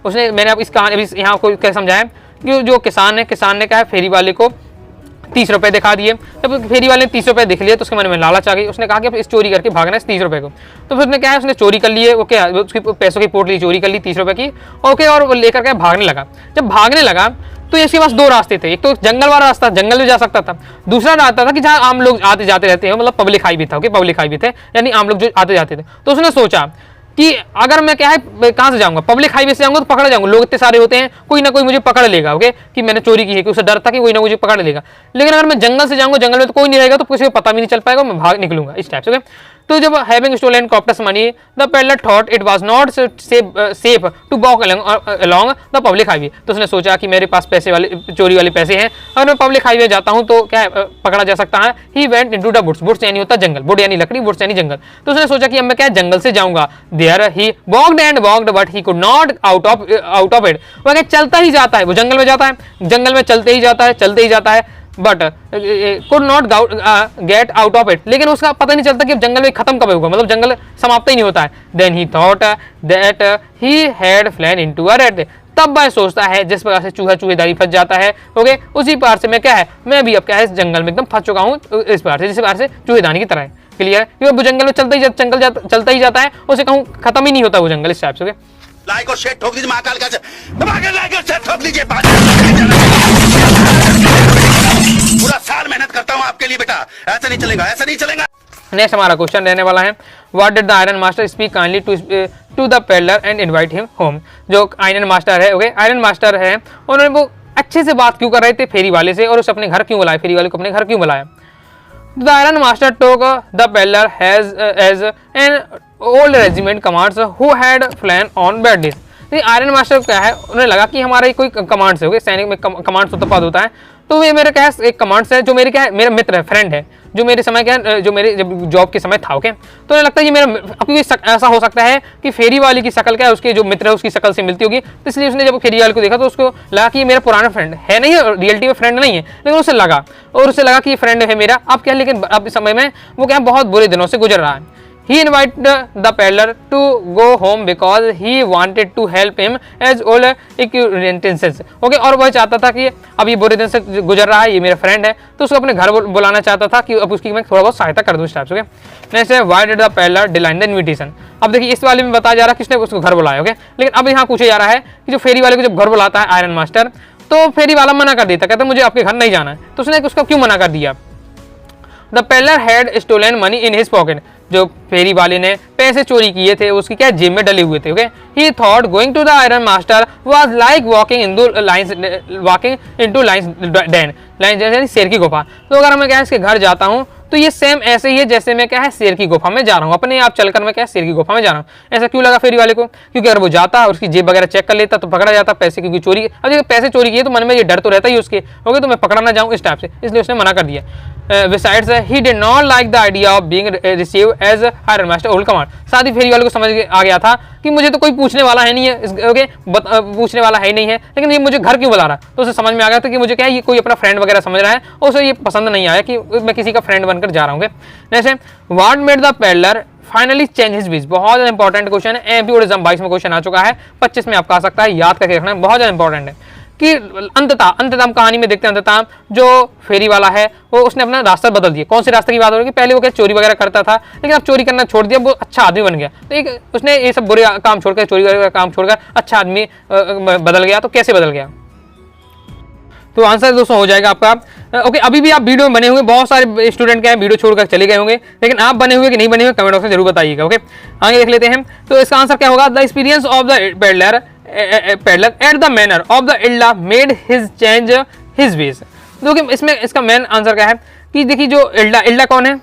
उसने, मैंने अब इस कहानी यहाँ को क्या समझाया कि जो किसान ने कहा फेरी वाले को 30 रुपए दिखा दिए। जब फेरी वाले ने 30 रुपए दिख लिए तो उसके मन में लालच आ गई, उसने कहा कि अब इस चोरी करके भागना है इस 30 रुपए को। तो फिर उसने क्या है, उसने चोरी कर लिए, वो क्या उसकी पैसों की पोटली चोरी कर ली 30 रुपए की, ओके, और लेकर के भागने लगा। जब भागने लगा तो इसके पास दो रास्ते थे, एक तो जंगल वाला रास्ता, जंगल में जा सकता था, दूसरा रास्ता था कि जहाँ आम लोग आते जाते रहते हैं, मतलब पब्लिक हाईवे था, ओके, पब्लिक हाईवे थे यानी आम लोग जो आते जाते थे। तो उसने सोचा कि अगर मैं क्या है कहाँ से जाऊंगा, पब्लिक हाईवे से जाऊंगा तो पकड़ जाऊंगा, लोग इतने सारे होते हैं, कोई ना कोई मुझे पकड़ लेगा, ओके, कि मैंने चोरी की है, कि उसे डर था कि कोई ना मुझे पकड़ लेगा। लेकिन अगर मैं जंगल से जाऊंगा, जंगल में तो कोई नहीं रहेगा, तो किसी को पता भी नहीं चल पाएगा, मैं भाग निकलूंगा इस टाइप से, ओके। तो जब having stolen crofter's money the peddler thought it was not safe to walk along the public highway. तो उसने सोचा कि मेरे पास पैसे वाले चोरी वाले पैसे हैं, अगर मैं पब्लिक हाईवे जाता हूं तो क्या है, पकड़ा जा सकता है। He went into the woods, woods यानी होता जंगल, वुड यानी लकड़ी, वुड्स यानी जंगल। तो उसने सोचा कि अब मैं क्या जंगल से जाऊंगा। There he walked and walked but he could not out of it. वो क्या चलता ही जाता है, वो जंगल में जाता है, जंगल में चलते ही जाता है but could not get out of it. लेकिन उसका पता नहीं चलता कि अब जंगल में खत्म कब होगा, मतलब जंगल समाप्त ही नहीं होता है। Then he thought that he had fallen into a rat. तब वह सोचता है जिस प्रकार से चूहेदारी फंस जाता है, ओके, उसी प्रकार से मैं क्या है, मैं भी अब क्या है इस जंगल में एकदम फंस चुका हूँ, इस प्रकार से जिस प्रकार से चूहेदानी की तरह है। क्लियर है? क्योंकि वो जंगल में चलता ही जाता है, उसे कहूँ खत्म ही नहीं होता वो जंगल, इस टाइप से, ओके। लाइक और शेयर ठोक दीजिए, महाकाल का लाइक और शेयर ठोक दीजिए। पूरा साल मेहनत करता हूँ आपके लिए बेटा, ऐसा नहीं चलेगा। नेक्स्ट हमारा क्वेश्चन रहने वाला है, what did the iron master speak kindly to the peddler and invite him home. जो आयरन मास्टर है, ओके, आयरन मास्टर है, उन्होंने वो अच्छे से बात क्यों कर रहे थे फेरी वाले से, और उसे अपने घर क्यों बुलाया, फेरी वाले को अपने घर क्यों बुलाया। The iron master took the peddler as an old regiment commands who had fallen on bad days. Iron master क्या है, उन्हें लगा कि हमारा कोई कमांड्स है, ओके, सैनिक में कमांड्स पद होता है, तो ये मेरे क्या है एक कमांड्स है, जो मेरे क्या है मेरा मित्र है, फ्रेंड है, जो मेरे समय क्या है, जो मेरे जब जॉब के समय था, ओके। तो उन्हें लगता है ये मेरा, अब ऐसा हो सकता है कि फेरी वाली की शक्ल क्या है, उसके जो मित्र है उसकी शक्ल से मिलती होगी, तो इसलिए उसने जब फेरी वाले को देखा तो उसको लगा कि ये मेरा पुराना फ्रेंड है, नहीं है रियलिटी में फ्रेंड नहीं है, लेकिन उसे लगा कि ये फ्रेंड है मेरा। अब क्या, लेकिन अब इस समय में वो क्या बहुत बुरे दिनों से गुजर रहा है। He invited the peddler to go home because he wanted to help him as old acquaintances. Okay, और वह चाहता था कि अब ये बुरे दिन से गुजर रहा है, ये मेरा फ्रेंड है, तो उसको अपने घर बुलाना चाहता था कि अब उसकी मैं थोड़ा बहुत सहायता कर दूँ इस टाइप से। नेक्स्ट है, why did the peddler decline the invitation। अब देखिए इस वाले में बताया जा रहा है किसने उसको घर बुलाया, ओके। लेकिन अब यहाँ पूछा जा रहा है कि जो फेरी वाले को जब घर बुलाता है आयरन मास्टर, तो फेरी वाला मना कर देता, कहता मुझे आपके घर नहीं जाना है। तो उसने उसको क्यों मना कर दिया। The peddler had stolen money in his pocket. जो फेरी वाले ने पैसे चोरी किए थे उसकी क्या जेब में डले हुए थे, okay. He thought going to the iron master was like walking into lions den, lions यानी शेर की गुफा। तो अगर मैं क्या इसके घर जाता हूँ तो ये सेम ऐसे ही है जैसे मैं क्या है शेर की गुफा में जा रहा हूँ, अपने आप चलकर मैं क्या शेर की गुफा में जा रहा हूँ। ऐसा क्यों लगा फेरी वाले को, क्योंकि अगर वो जाता और उसकी जेब वगैरह चेक कर लेता तो पकड़ा जाता पैसे, क्योंकि चोरी, अब जब पैसे चोरी किए तो मन में ये डर तो रहता ही उसके, ओके, तो मैं पकड़ा ना जाऊँ इस टाइप से, इसलिए उसने मना कर दिया। Besides, he did not like the idea of being received as iron master old command। साथ ही फेरी वाले को समझ आ गया था कि मुझे तो कोई पूछने वाला है नहीं है, ओके, पूछने वाला है ही नहीं है, लेकिन ये मुझे घर क्यों बुला रहा है। तो उसे समझ में आ गया था कि मुझे क्या है ये कोई अपना फ्रेंड वगैरह समझ रहा है, और उसे ये पसंद नहीं आया कि मैं किसी का फ्रेंड बनकर जा रहा हूँ। नेक्स्ट है, what made the peddler finally change his ways. बहुत ज़्यादा इंपॉर्टेंट क्वेश्चन है, एमपी और एग्जाम 22 में क्वेश्चन आ चुका है, 25 में आपका आ सकता है, याद करके रखना है, बहुत ज़्यादा इंपॉर्टेंट है। कि अंततः कहानी में देखते हैं, अंततः जो फेरी वाला है वो उसने अपना रास्ता बदल दिया। कौन से रास्ते की बात हो रही है, पहले वो क्या चोरी वगैरह करता था, लेकिन अब चोरी करना छोड़ दिया, वो अच्छा आदमी बन गया। तो एक उसने ये सब बुरे काम छोड़कर, चोरी वगैरह काम छोड़कर अच्छा आदमी बदल गया। तो कैसे बदल गया, तो आंसर दोस्तों हो जाएगा आपका, ओके। अभी भी आप वीडियो में बने हुए, बहुत सारे स्टूडेंट क्या है वीडियो छोड़कर चले गए होंगे, लेकिन आप बने हुए कि नहीं बने हुए कमेंट बॉक्स में जरूर बताइएगा, ओके। आगे देख लेते हैं, तो इसका आंसर क्या होगा, the experience of the peddler at the manor of the Edla made his change his ways. देखिए इसमें इसका मेन आंसर क्या है कि देखिए जो इल्ला कौन है,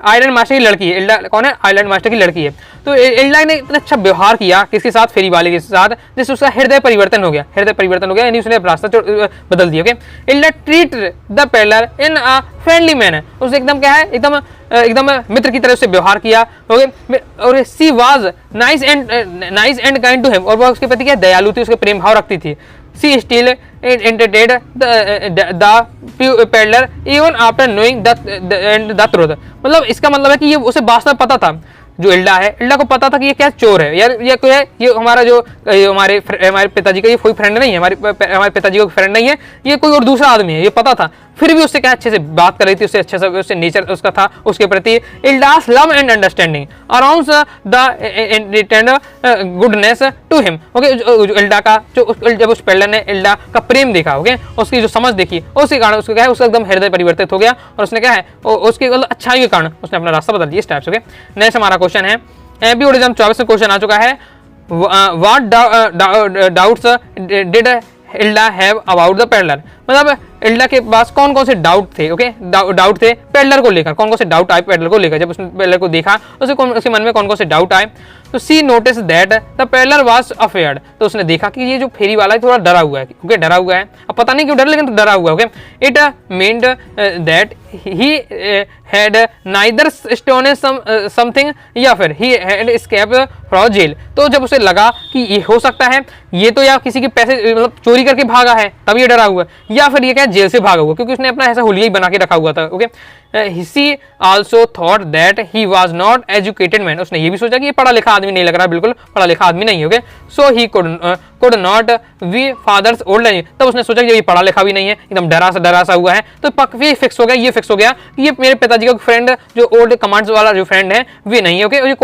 आइलैंड मास्टर की लड़की है। इल्डा कौन है? आइलैंड मास्टर की लड़की है। तो इल्डा ने इतना अच्छा व्यवहार किया किसके साथ? फेरी वाले के साथ, जिससे उसका हृदय परिवर्तन हो गया। हृदय परिवर्तन हो गया यानी उसने रास्ता बदल दिया। ओके, इल्डा treat the peddler in a friendly manner, उसने एकदम क्या है, एकदम मित्र की तरह से व्यवहार किया। ओके, और she was nice and kind to him, और वह उसके प्रति क्या दयालु थी, उसके प्रेम भाव रखती थी। सी still entertained the peddler even after knowing the truth, मतलब इसका मतलब है कि ये उसे वास्तव में पता था, जो इल्डा है, इल्डा को पता था कि ये क्या चोर है यार, ये कोई है, ये हमारा जो हमारे पिताजी का ये कोई फ्रेंड नहीं है, हमारे पिताजी का फ्रेंड नहीं है, ये कोई और दूसरा आदमी है, ये पता था। फिर भी उससे क्या अच्छे से बात कर रही थी, उससे अच्छे से, उससे नेचर उसका था उसके प्रति। Ilda's love and understanding around the goodness to him. Okay, Ilda का जब उस पेडलर ने इल्डा का प्रेम देखा, ओके, उसकी जो समझ देखी, उसके कारण उसको क्या है, उसका एकदम हृदय परिवर्तित हो गया और उसने क्या है, उसकी अच्छाई के कारण उसने अपना रास्ता बदल दिया इस टाइप से। ओके, नेक्स्ट हमारा क्वेश्चन है एमपीओ 24 में क्वेश्चन आ चुका है, व्हाट डाउट्स डिड इल्डा हैव अबाउट द पेडलर, मतलब इल्डा के पास कौन कौन से डाउट थे। ओके, डाउट थे पेडलर को लेकर, कौन कौन से डाउट आए पेडलर को लेकर, जब उसने पेडलर को देखा उसके मन में कौन कौन से डाउट आए। तो she notice that the peddler was afeared, तो उसने देखा कि ये जो फेरी वाला है थोड़ा डरा हुआ है। ओके, डरा हुआ है, अब पता नहीं क्यों डरा, लेकिन डरा हुआ है। Okay, it meant that he had neither stolen something या फिर he had escape from jail, तो जब उसे लगा कि ये हो सकता है ये तो या किसी के पैसे मतलब चोरी करके भागा है तब ये डरा हुआ है, या फिर ये क्या जेल से भागा हुआ, क्योंकि उसने अपना ऐसा हुलिया ही बना के रखा हुआ था। Okay, he also thought that he was not educated man, उसने ये भी सोचा कि ये पढ़ा लिखा आदमी नहीं लग रहा, बिल्कुल पढ़ा लिखा आदमी नहीं है। Okay, so he could not be father's old age, तब उसने सोचा कि ये पढ़ा लिखा भी नहीं है, एकदम डरा सा हुआ है, तो ये फिक्स हो गया, ये फिक्स हो गया कि ये मेरे पिताजी का फ्रेंड, जो ओल्ड कमांड्स वाला जो फ्रेंड है वे नहीं है। ओके, ये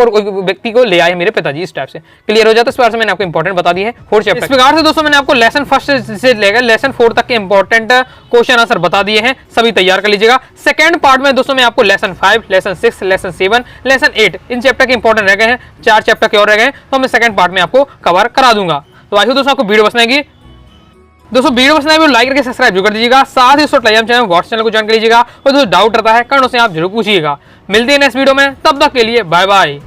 व्यक्ति को ले आए मेरे पिताजी, इस टाइप से क्लियर हो जाता है। इस बार से मैंने आपको इंपॉर्टेंट बता दी है 4 चैप्टर। इस प्रकार से दोस्तों मैंने आपको लेसन 1 से लेकर लेसन 4 तक के इंपॉर्टेंट क्वेश्चन आंसर बता दिए हैं, सभी तैयार कर लीजिएगा। सेकंड पार्ट में दोस्तों मैं आपको lesson 5, lesson 6, lesson 7, lesson 8 in chapter के इंपॉर्टेंट रह गए हैं, 4 चैप्टर के और रह गए हैं, तो मैं सेकंड पार्ट में आपको कवर करा दूंगा। तो आई होप दोस्तों आपको वीडियो पसंद आएगी। दोस्तों वीडियो पसंद आए लाइक करके सब्सक्राइब जरूर कर दीजिएगा, साथ ही दोस्तों टेलीग्राम चैनल व्हाट्सएप चैनल को ज्वाइन कर लीजिएगा, और दोस्तों डाउट रहता है कमेंट से आप जरूर पूछिएगा। मिलते हैं नेक्स्ट वीडियो में, तब तक के लिए बाय बाय।